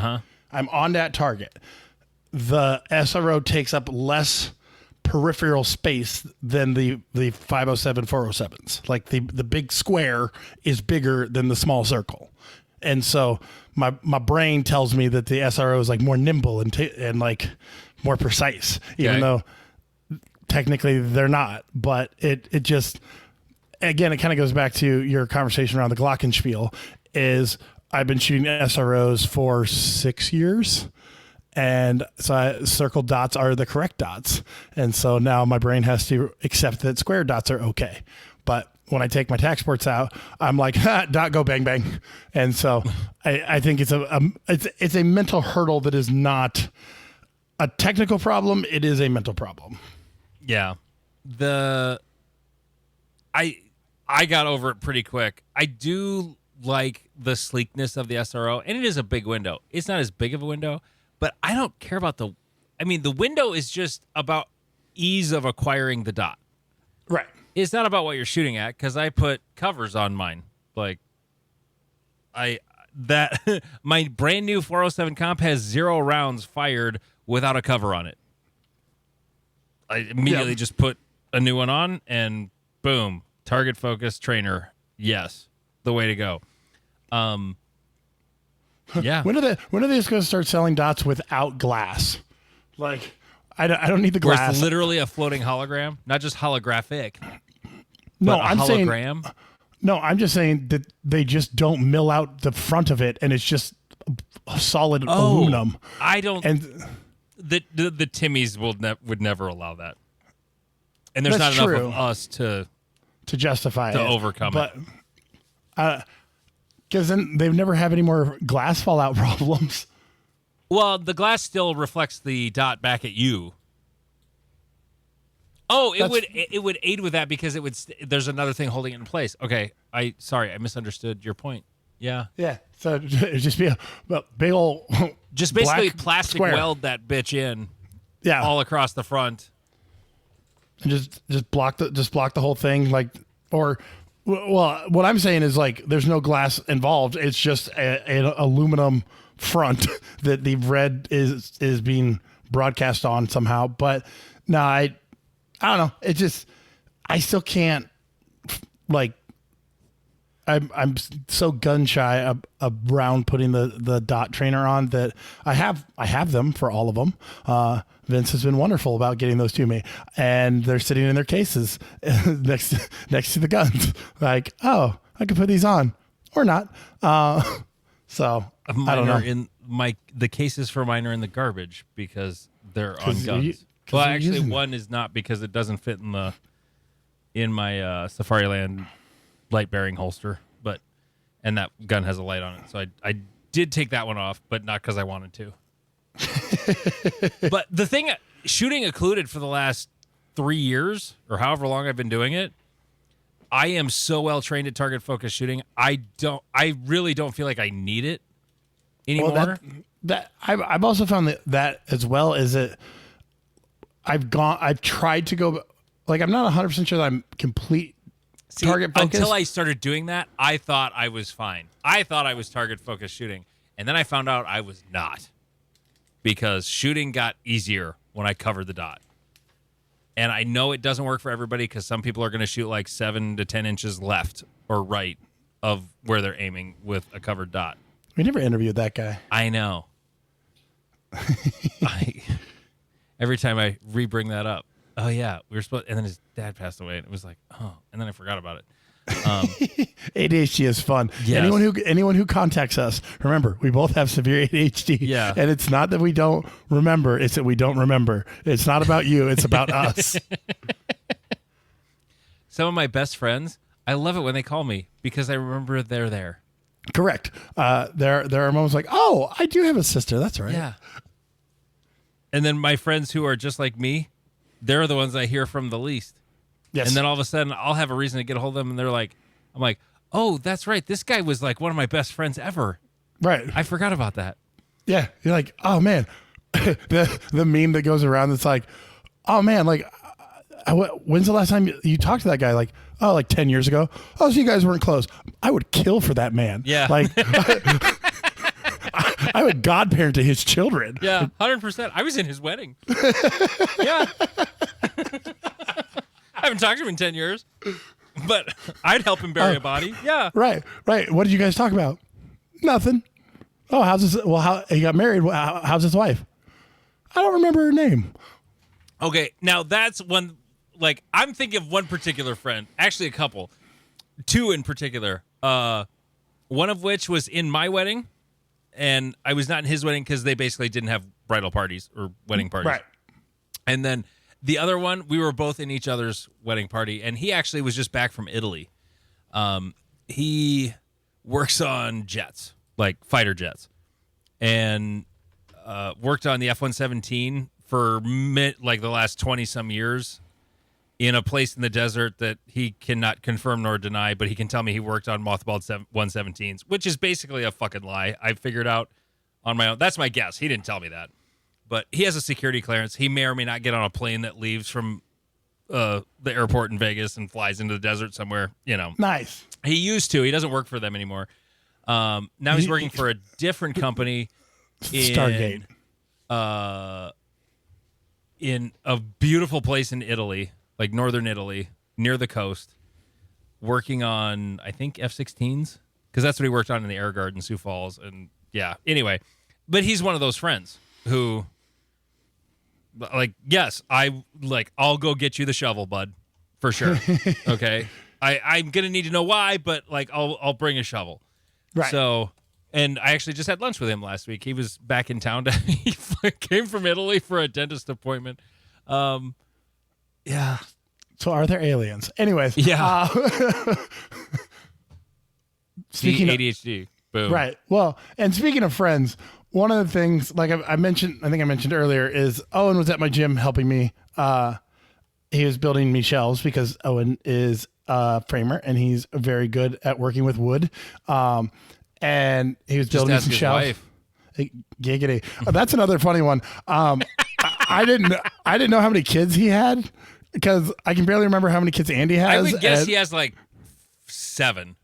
I'm on that target, the SRO takes up less peripheral space than the 507 407s. Like the big square is bigger than the small circle. And so my brain tells me that the SRO is like more nimble and like more precise, even though technically they're not. But it just, again, it kind of goes back to your conversation around the Glockenspiel. Is I've been shooting SROs for 6 years, and so circle dots are the correct dots. And so now my brain has to accept that square dots are okay. But when I take my tac sports out, I'm like, dot go bang bang. And so I think it's a mental hurdle that is not a technical problem. It is a mental problem. Yeah. I got over it pretty quick. I do like the sleekness of the SRO, and it is a big window. It's not as big of a window, but I don't care about the window is just about ease of acquiring the dot. Right. It's not about what you're shooting at, because I put covers on mine. Like my brand new 407 comp has 0 rounds fired without a cover on it. I immediately just put a new one on, and boom, target focus trainer. Yes, the way to go. Yeah. When are they just going to start selling dots without glass? Like, I don't need the Where glass. it's literally a floating hologram, not just holographic. No, but a I'm hologram. saying. No, I'm just saying that they just don't mill out the front of it, and it's just a solid aluminum. I don't. And The Timmies would never allow that. And there's That's not true. enough of us to justify to it, overcome but, because then they've never have any more glass fallout problems. Well, the glass still reflects the dot back at you. Oh, it would aid with that because there's another thing holding it in place. Okay, I misunderstood your point. Yeah. Yeah, so it'd just be a big old Just basically black plastic square. weld that bitch in Yeah, all across the front. and just block the whole thing, like, or well, what I'm saying is, like, there's no glass involved. It's just an aluminum front that the red is being broadcast on somehow. But no, I don't know. It just, I still can't, like, I'm so gun shy around putting the dot trainer on that I have them for all of them. Vince has been wonderful about getting those to me, and they're sitting in their cases next to the guns. Like, oh, I could put these on or not. So I don't know. The cases for mine are in the garbage because they're on guns. Well, actually, one is not because it doesn't fit in my Safariland light bearing holster, and that gun has a light on it. So I did take that one off, but not because I wanted to. But the thing, shooting occluded for the last 3 years or however long I've been doing it, I am so well trained at target focus shooting. I really don't feel like I need it anymore. Well, that I've also found that as well is that I've tried to go, like, I'm not 100% sure that I'm complete target focus. Until I started doing that, I thought I was fine. I thought I was target focused shooting. And then I found out I was not. Because shooting got easier when I covered the dot. And I know it doesn't work for everybody because some people are going to shoot like 7 to 10 inches left or right of where they're aiming with a covered dot. We never interviewed that guy. I know. Every time I re-bring that up. Oh, yeah, we were supposed, and then his dad passed away, and it was like, oh, and then I forgot about it. ADHD is fun. Yes. Anyone who contacts us, remember, we both have severe ADHD. Yeah. And it's not that we don't remember, it's that we don't remember. It's not about you, it's about us. Some of my best friends, I love it when they call me because I remember they're there. Correct. There are moments like, oh, I do have a sister. That's right. Yeah. And then my friends who are just like me, they're the ones I hear from the least. Yes. And then all of a sudden, I'll have a reason to get a hold of them, and they're like, I'm like, oh, that's right. This guy was like one of my best friends ever. Right. I forgot about that. Yeah. You're like, oh, man. the meme that goes around that's like, oh, man, like, when's the last time you talked to that guy? Like, oh, like 10 years ago. Oh, so you guys weren't close. I would kill for that man. Yeah. Like, I would godparent to his children. Yeah, 100%. I was in his wedding. Yeah. I haven't talked to him in 10 years, but I'd help him bury a body. Yeah. Right. What did you guys talk about? Nothing. Oh, how's this? Well, how he got married? How's his wife? I don't remember her name. Okay, now that's one, like, I'm thinking of one particular friend, actually a couple, 2 in particular, one of which was in my wedding, and I was not in his wedding because they basically didn't have bridal parties or wedding parties. Right. And then the other one, we were both in each other's wedding party, and he actually was just back from Italy. He works on jets, like fighter jets, and worked on the F-117 for like the last 20-some years in a place in the desert that he cannot confirm nor deny, but he can tell me he worked on mothballed 117s, which is basically a fucking lie. I figured out on my own. That's my guess. He didn't tell me that. But he has a security clearance. He may or may not get on a plane that leaves from the airport in Vegas and flies into the desert somewhere, you know. Nice. He used to. He doesn't work for them anymore. Now he's working for a different company Stargate. in a beautiful place in Italy. like northern Italy, near the coast, working on, I think, F-16s, because that's what he worked on in the Air Guard in Sioux Falls. And yeah, anyway, but he's one of those friends who, like, yes, I'll go get you the shovel, bud, for sure. Okay, I'm gonna need to know why, but like, I'll bring a shovel. Right. So, and I actually just had lunch with him last week. He was back in town. He came from Italy for a dentist appointment. Yeah. So are there aliens? Anyways. Yeah. Speaking of ADHD. Boom. right. Well, and speaking of friends, one of the things, like I mentioned, I think I mentioned earlier, is Owen was at my gym helping me. He was building me shelves because Owen is a framer and he's very good at working with wood. And he was building me some shelves. Wife. Giggity. Oh, that's another funny one. I didn't know how many kids he had because I can barely remember how many kids Andy has. I would guess he has like 7.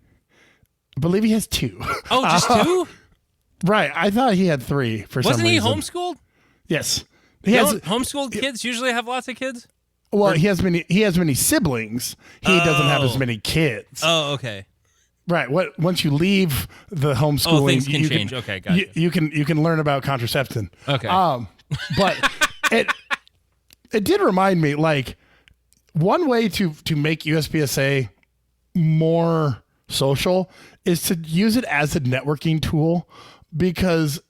I believe he has 2. Oh, just 2? Right. I thought he had 3 for some reason. Wasn't he homeschooled? Yes. Homeschooled kids usually have lots of kids? Well, he has many siblings. He doesn't have as many kids. Oh, okay. Right. Once you leave the homeschooling, things can change. Okay, gotcha. You can learn about contraception. Okay. But it did remind me, like, one way to make USPSA more social is to use it as a networking tool, because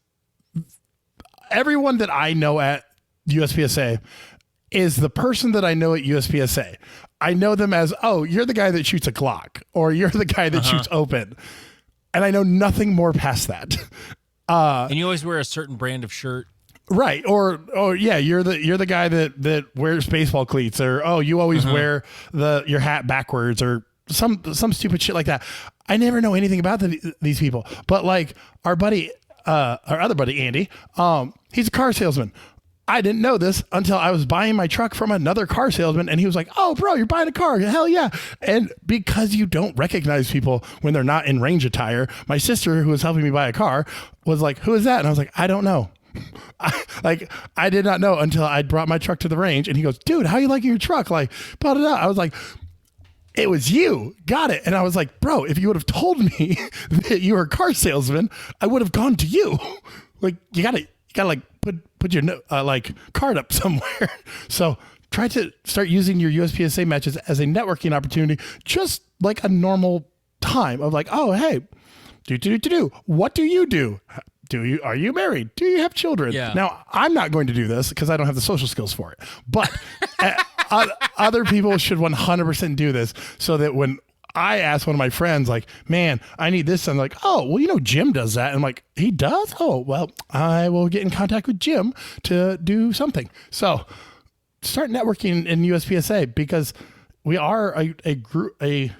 everyone that I know at USPSA is the person that I know at USPSA. I know them as, oh, you're the guy that shoots a Glock, or you're the guy that shoots open. And I know nothing more past that. And you always wear a certain brand of shirt. Right. Or yeah, you're the guy that wears baseball cleats, or, oh, you always wear your hat backwards, or some stupid shit like that. I never know anything about these people. But like our other buddy, Andy, he's a car salesman. I didn't know this until I was buying my truck from another car salesman, and he was like, oh, bro, you're buying a car. Hell yeah. And because you don't recognize people when they're not in range attire, my sister, who was helping me buy a car, was like, who is that? And I was like, I don't know. I did not know until I brought my truck to the range, and he goes, dude, how you liking your truck? Like, blah, blah, blah. I was like, it was you. Got it. And I was like, bro, if you would have told me that you were a car salesman, I would have gone to you. Like, you gotta like put your like card up somewhere. So try to start using your USPSA matches as a networking opportunity, just like a normal time of like, oh, hey, what do you do? Are you married? Do you have children? Yeah. Now, I'm not going to do this because I don't have the social skills for it, but other people should 100% do this, so that when I asked one of my friends, like, man, I need this. I'm like, oh, well, Jim does that. And I'm like, he does? Oh, well, I will get in contact with Jim to do something. So start networking in USPSA, because we are a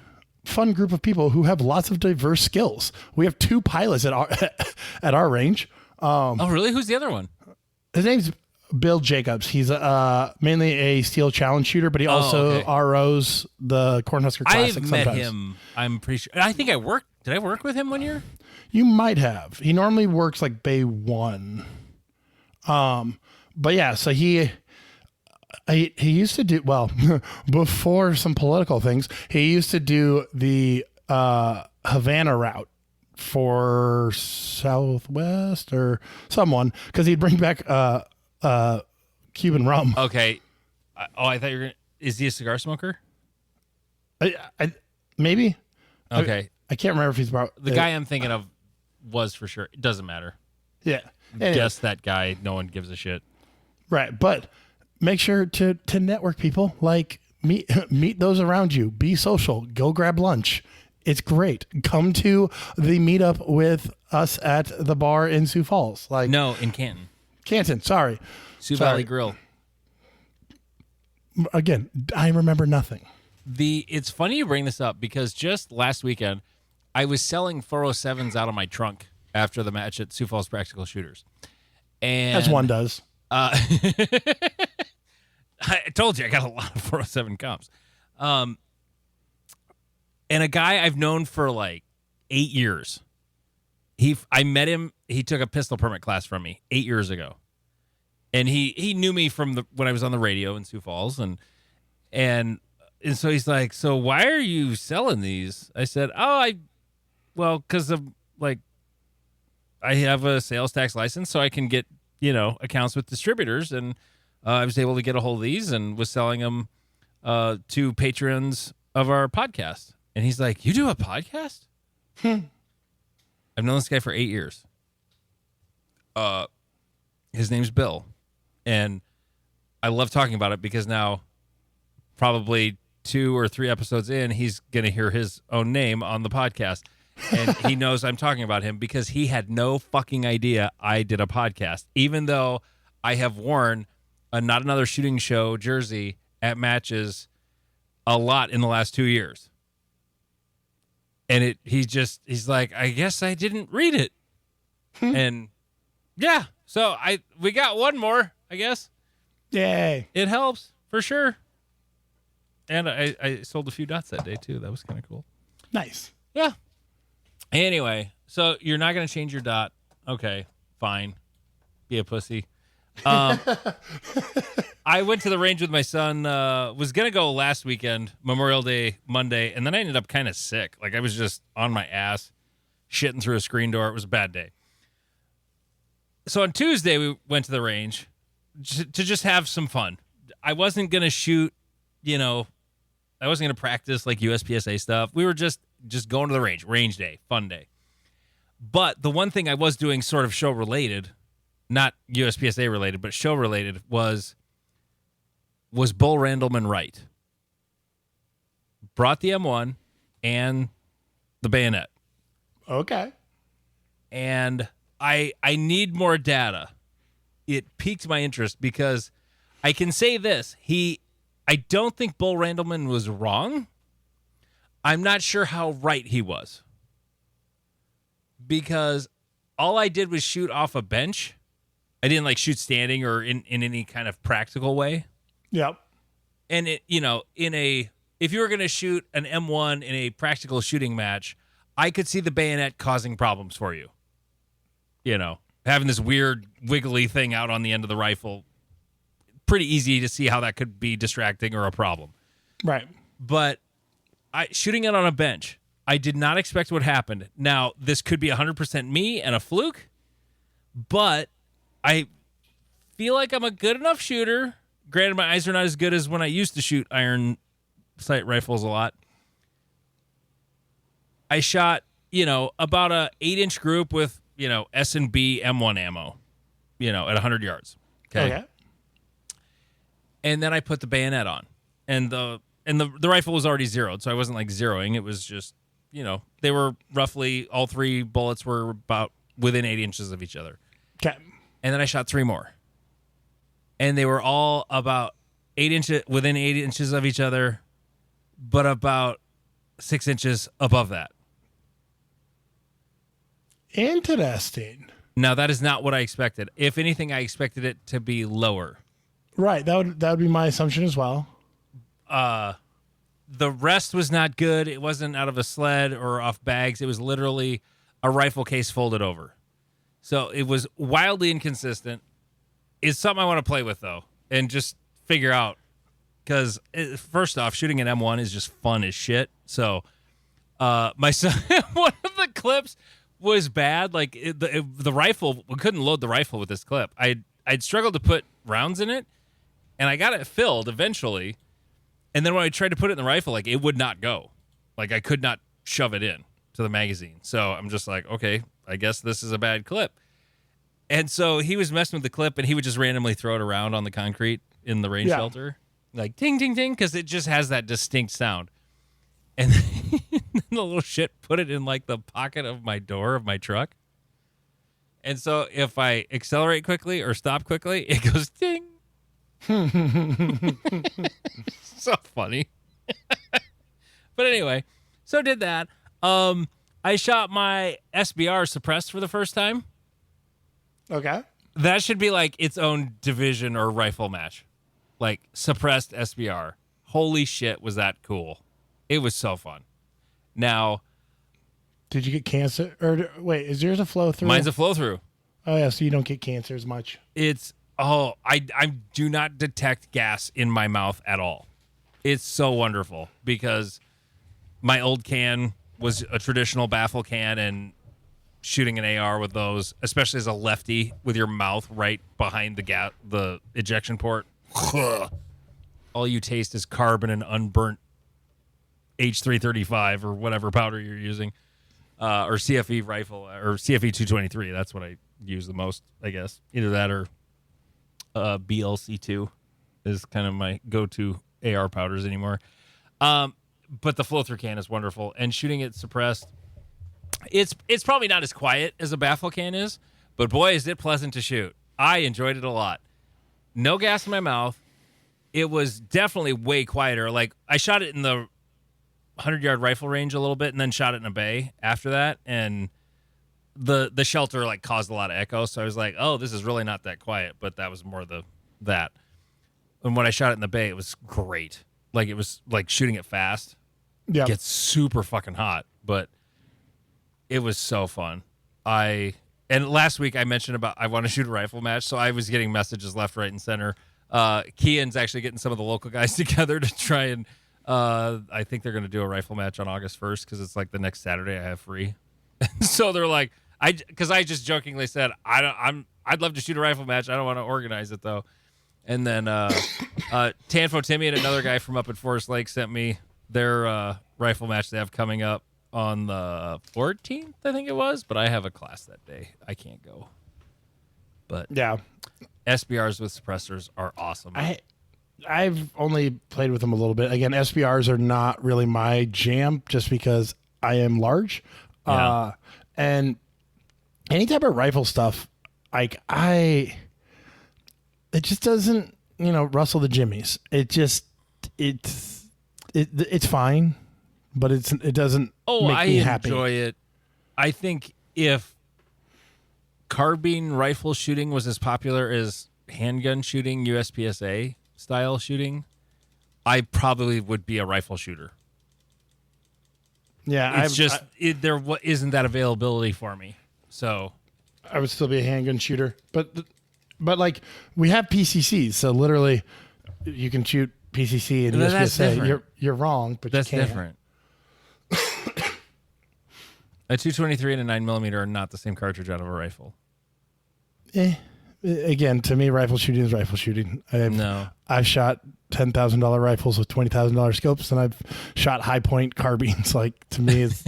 fun group of people who have lots of diverse skills. We have 2 pilots at our range. Oh, really? Who's the other one? His name's Bill Jacobs. He's mainly a steel challenge shooter, but he also ROs the Cornhusker Classic. I've met him. I'm pretty sure. I think did I work with him one year? You might have. He normally works like Bay 1. But yeah, so he used to do, well, before some political things, he used to do the Havana route for Southwest or someone, because he'd bring back Cuban rum. Okay. I thought you were going to... Is he a cigar smoker? I maybe. Okay. I can't remember if he's about... The guy I'm thinking of was for sure. It doesn't matter. Yeah. Anyway. Guess that guy. No one gives a shit. Right. But make sure to network, people. Like, meet those around you. Be social. Go grab lunch. It's great. Come to the meetup with us at the bar in Sioux Falls. Like, no, in Canton, sorry. Sioux Valley Grill. Again, I remember nothing. It's funny you bring this up, because just last weekend I was selling 407s out of my trunk after the match at Sioux Falls Practical Shooters. And as one does. I told you I got a lot of 407 comps. And a guy I've known for like 8 years. I met him. He took a pistol permit class from me 8 years ago, and he knew me from when I was on the radio in Sioux Falls, and And so he's like, so why are you selling these? I said, because of like, I have a sales tax license, so I can get, accounts with distributors. And I was able to get a hold of these and was selling them to patrons of our podcast. And he's like, you do a podcast? I've known this guy for 8 years. His name's Bill. And I love talking about it because now probably 2 or 3 episodes in, he's going to hear his own name on the podcast. And he knows I'm talking about him because he had no fucking idea I did a podcast, even though I have worn a Not Another Shooting Show jersey at matches a lot in the last 2 years. And he's like, I guess I didn't read it. And yeah, so we got one more, I guess. Yay. It helps for sure. And I sold a few dots that day too. That was kind of cool. Nice. Yeah. Anyway, so you're not going to change your dot. Okay, fine. Be a pussy. I went to the range with my son, was going to go last weekend, Memorial Day, Monday, and then I ended up kind of sick. Like I was just on my ass, shitting through a screen door. It was a bad day. So on Tuesday, we went to the range to just have some fun. I wasn't going to shoot, I wasn't going to practice like USPSA stuff. We were just going to the range day, fun day. But the one thing I was doing sort of show related, not USPSA related, but show related was Bull Randleman Wright. Brought the M1 and the bayonet. Okay. And I need more data. It piqued my interest because I can say this. I don't think Bull Randleman was wrong. I'm not sure how right he was. Because all I did was shoot off a bench. I didn't shoot standing or in any kind of practical way. Yep. And if you were going to shoot an M1 in a practical shooting match, I could see the bayonet causing problems for you. Having this weird wiggly thing out on the end of the rifle, pretty easy to see how that could be distracting or a problem. Right. But shooting it on a bench, I did not expect what happened. Now, this could be 100% me and a fluke, but I feel like I'm a good enough shooter. Granted, my eyes are not as good as when I used to shoot iron sight rifles a lot. I shot, about a 8-inch group with, S&B M1 ammo, at 100 yards. Okay. And then I put the bayonet on, and the rifle was already zeroed, so I wasn't zeroing. It was just, they were roughly, all 3 bullets were about within 8 inches of each other. Okay. And then I shot 3 more, and they were all about within 8 inches of each other, but about 6 inches above that. Interesting. Now, that is not what I expected. If anything, I expected it to be lower. Right. That would be my assumption as well. The rest was not good. It wasn't out of a sled or off bags. It was literally a rifle case folded over. So it was wildly inconsistent. It's something I want to play with, though, and just figure out. Because, first off, shooting an M1 is just fun as shit. So my son, one of the clips was bad. The rifle, we couldn't load the rifle with this clip. I'd struggled to put rounds in it, and I got it filled eventually. And then when I tried to put it in the rifle, it would not go. I could not shove it in to the magazine. So I'm just like, okay, I guess this is a bad clip. And so he was messing with the clip, and he would just randomly throw it around on the concrete in the rain shelter. Ting, ting, ting, because it just has that distinct sound. And then the little shit put it in the pocket of my door of my truck. And so if I accelerate quickly or stop quickly, it goes ding. So funny. But anyway, so did that. I shot my SBR suppressed for the first time. Okay. That should be its own division or rifle match. Suppressed SBR. Holy shit, was that cool. It was so fun. Now, did you get cancer? Or wait, is yours a flow through? Mine's a flow through. Oh yeah, so you don't get cancer as much. I do not detect gas in my mouth at all. It's so wonderful because my old can was a traditional baffle can, and shooting an AR with those, especially as a lefty with your mouth right behind the ejection port, all you taste is carbon and unburnt H335 or whatever powder you're using, or CFE rifle or CFE 223. That's what I use the most, I guess. Either that or BLC2 is kind of my go-to AR powders anymore. But the flow-through can is wonderful, and shooting it suppressed, it's probably not as quiet as a baffle can is, but boy, is it pleasant to shoot. I enjoyed it a lot. No gas in my mouth. It was definitely way quieter. Like, I shot it in the 100-yard rifle range a little bit and then shot it in a bay after that, and the shelter like caused a lot of echo, so I was like, oh, this is really not that quiet, but that was more that. And when I shot it in the bay, it was great. Like, it was like shooting it fast. Yeah. It gets super fucking hot, but it was so fun. And last week I mentioned about I want to shoot a rifle match, so I was getting messages left, right, and center. Kean's actually getting some of the local guys together to try and I think they're going to do a rifle match on August 1st because it's like the next Saturday I have free. So they're like, because I just jokingly said I'd love to shoot a rifle match. I don't want to organize it though. And then Tanfo Timmy and another guy from up at Forest Lake sent me their rifle match they have coming up on the 14th, I think it was. But I have a class that day. I can't go. But Yeah. SBRs with suppressors are awesome. I've only played with them a little bit. Again, SBRs are not really my jam just because I am large. Yeah. And any type of rifle stuff, like it just doesn't, rustle the jimmies. It's fine, but it doesn't make me happy. I enjoy it. I think if carbine rifle shooting was as popular as handgun shooting, USPSA style shooting, I probably would be a rifle shooter. Yeah, it's there isn't that availability for me. So I would still be a handgun shooter, but like we have PCCs, so literally you can shoot PCC and USPSA. You're wrong, but that's you can. different. A 223 and a 9mm are not the same cartridge out of a rifle. Again, to me, rifle shooting is rifle shooting. I've shot $10,000 rifles with $20,000 scopes, and I've shot high point carbines. Like, to me, it's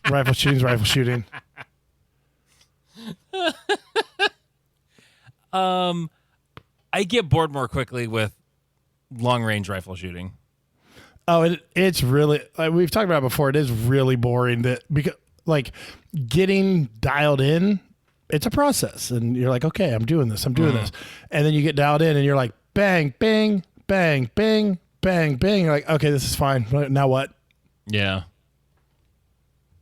rifle shooting is rifle shooting. I get bored more quickly with long range rifle shooting. Oh, it's really, like we've talked about it before. It is really boring because like getting dialed in, it's a process, and you're like, okay, I'm doing this, and then you get dialed in, and you're like, bang, bang, bang, bang, bang, bang. You're like, okay, this is fine. Now what? Yeah.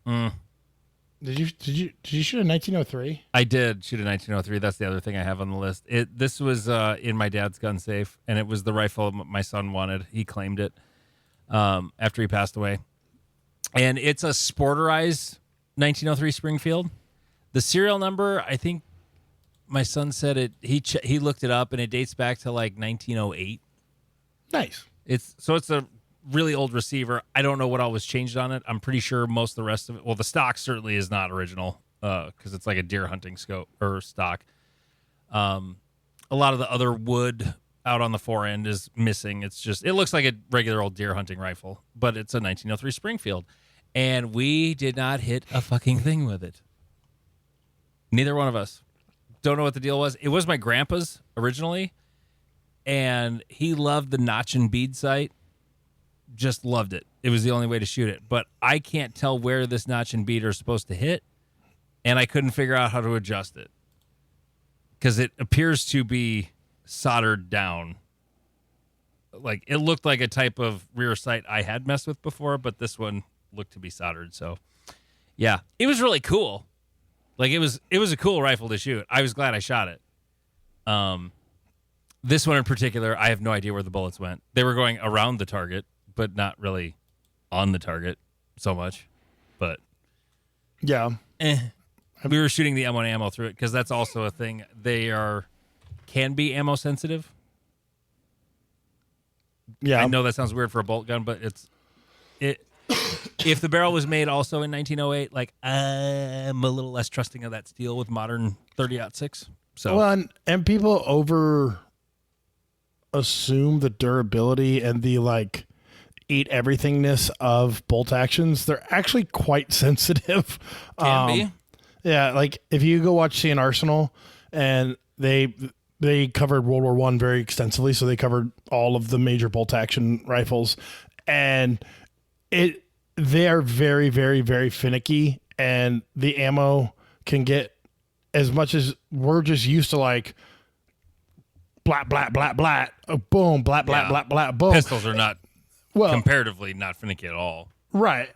Did you shoot a 1903? I did shoot a 1903. That's the other thing I have on the list. This was in my dad's gun safe, and it was the rifle my son wanted. He claimed it after he passed away, and it's a sporterized 1903 Springfield. The serial number, I think my son said it. He looked it up, and it dates back to like 1908. Nice. It's a really old receiver. I don't know what all was changed on it. I'm pretty sure most of the rest of it. Well, the stock certainly is not original because it's like a deer hunting scope or stock. A lot of the other wood out on the fore end is missing. It looks like a regular old deer hunting rifle, but it's a 1903 Springfield, and we did not hit a fucking thing with it. Neither one of us. Don't know what the deal was. It was my grandpa's originally, and he loved the notch and bead sight. Just loved it. It was the only way to shoot it. But I can't tell where this notch and bead are supposed to hit, and I couldn't figure out how to adjust it because it appears to be soldered down. Like, it looked like a type of rear sight I had messed with before, but this one looked to be soldered. So, yeah, it was really cool. Like, it was a cool rifle to shoot. I was glad I shot it. This one in particular, I have no idea where the bullets went. They were going around the target, but not really on the target so much. But yeah, we were shooting the M1 ammo through it because that's also a thing. They can be ammo sensitive. Yeah. I know that sounds weird for a bolt gun, but it. If the barrel was made also in 1908, like I'm a little less trusting of that steel with modern 30-06. So Well, and people over assume the durability and the like eat everythingness of bolt actions. They're actually quite sensitive. can be. Yeah, like if you go watch See an Arsenal, and they covered World War I very extensively, so they covered all of the major bolt action rifles, and they are very, very, very finicky, and the ammo can get as much as we're just used to, like blat blat blat blat, boom, blat blat Yeah. blat blat, boom. Pistols are not Well, comparatively not finicky at all. right,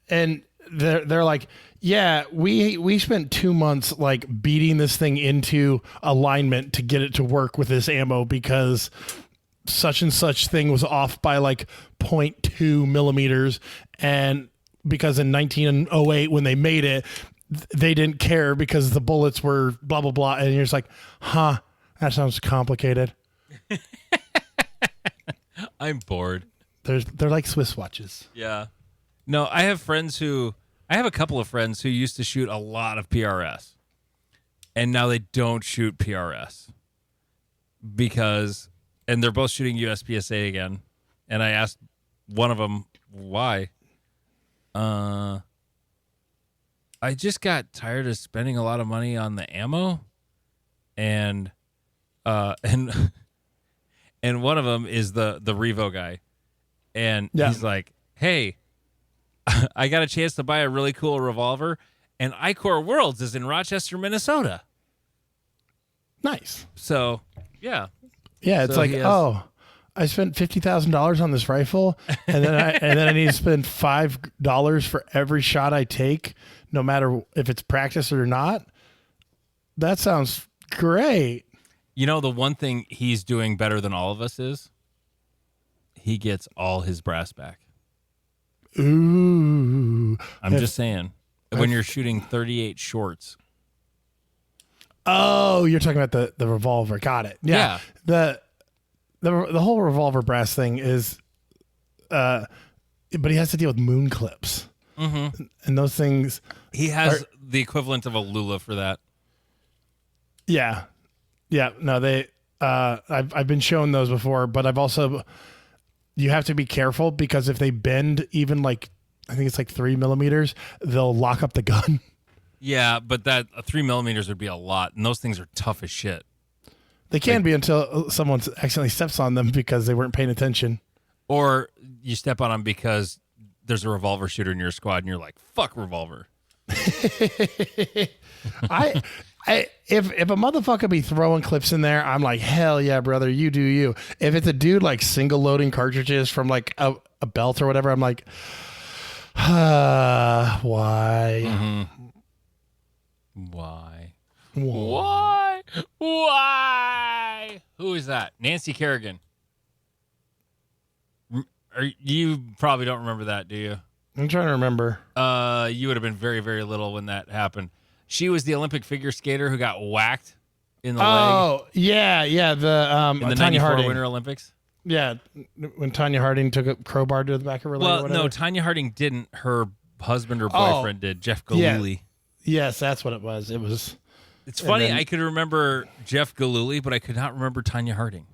and they're like, yeah, we spent 2 months like beating this thing into alignment to get it to work with this ammo because such and such thing was off by like 0.2 millimeters, and because in 1908 when they made it, they didn't care because the bullets were blah blah blah, and you're just like, huh, that sounds complicated. I'm bored. They're like Swiss watches. Yeah. No, I have a couple of friends who used to shoot a lot of PRS, and now they don't shoot PRS and they're both shooting USPSA again. And I asked one of them why. I just got tired of spending a lot of money on the ammo, and and one of them is the Revo guy, and he's like, hey, I got a chance to buy a really cool revolver, and Icor Worlds is in Rochester, Minnesota. Nice. So, yeah. Yeah, it's So like, he has- oh, I spent $50,000 on this rifle, and then I need to spend $5 for every shot I take, no matter if it's practice or not. That sounds great. You know, the one thing he's doing better than all of us is he gets all his brass back. Ooh. I'm just saying. When you're shooting 38 shorts. Oh, you're talking about the revolver. Got it. Yeah. The whole revolver brass thing is, but he has to deal with moon clips. Mm-hmm. And those things. He has the equivalent of a Lula for that. Yeah. Yeah. No, I've been shown those before, but I've also, you have to be careful because if they bend even like, I think it's like 3 millimeters, they'll lock up the gun. Yeah, but that 3 millimeters would be a lot, and those things are tough as shit. They can be until someone accidentally steps on them because they weren't paying attention. Or you step on them because there's a revolver shooter in your squad, and you're like, fuck revolver. If a motherfucker be throwing clips in there, I'm like, hell yeah, brother, you do you. If it's a dude like single loading cartridges from like a belt or whatever, I'm like, why? Mm-hmm. Why? Who is that? Nancy Kerrigan. You probably don't remember that, do you? I'm trying to remember. You would have been very, very little when that happened. She was the Olympic figure skater who got whacked in the leg Oh, yeah. The in the Tanya 94 Harding. Winter Olympics. Yeah, when Tanya Harding took a crowbar to the back of her leg. or Well, whatever. no, Tanya Harding didn't. Her husband or boyfriend did, Jeff Gillooly. Yes, that's what it was. It was. It's funny, then- I could remember Jeff Gillooly, but I could not remember Tanya Harding.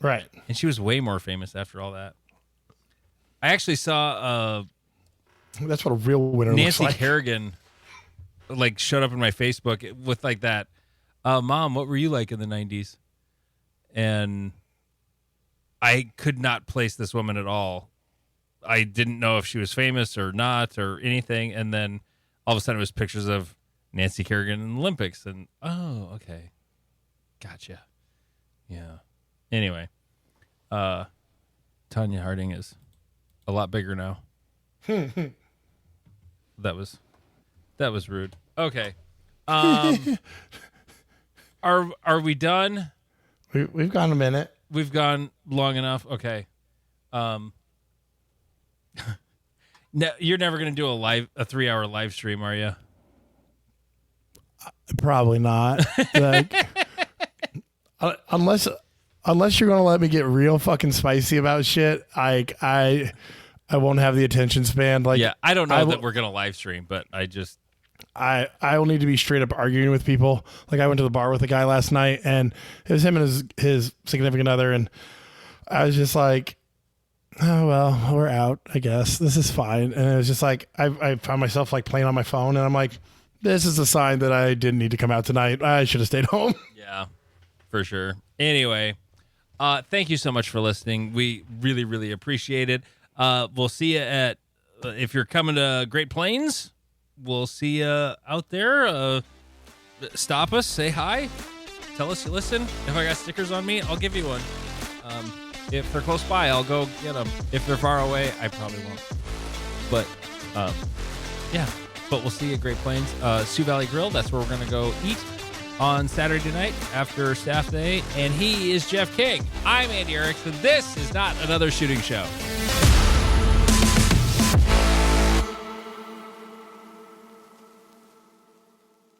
Right. And she was way more famous after all that. I actually saw That's what a real winner Nancy looks like. Kerrigan like showed up in my Facebook with like that, Mom, what were you like in the 90s? And I could not place this woman at all. I didn't know if she was famous or not or anything. And then all of a sudden it was pictures of Nancy Kerrigan in the Olympics. And, oh, okay. Gotcha. Yeah. Anyway, Tanya Harding is a lot bigger now. That was rude. Okay. Are we done? We've gone a minute. We've gone long enough. Okay. No, you're never going to do a 3-hour live stream, are you? Probably not. Like, unless unless you're gonna let me get real fucking spicy about shit, I won't have the attention span. Like, yeah, I don't know that we're gonna live stream, but I will need to be straight up arguing with people. Like, I went to the bar with a guy last night, and it was him and his significant other, and I was just like, oh well, we're out, I guess. This is fine. And it was just like I found myself like playing on my phone, and I'm like, this is a sign that I didn't need to come out tonight. I should have stayed home. Yeah, for sure. Anyway, thank you so much for listening. We really, really appreciate it. We'll see you at if you're coming to Great Plains. We'll see you out there. Stop us, say hi, tell us you listen. If I got stickers on me, I'll give you one. If they're close by, I'll go get them. If they're far away, I probably won't. But, yeah. But we'll see you at Great Plains. Sioux Valley Grill, that's where we're going to go eat on Saturday night after staff day. And he is Jeff King. I'm Andy Erickson. This is Not Another Shooting Show.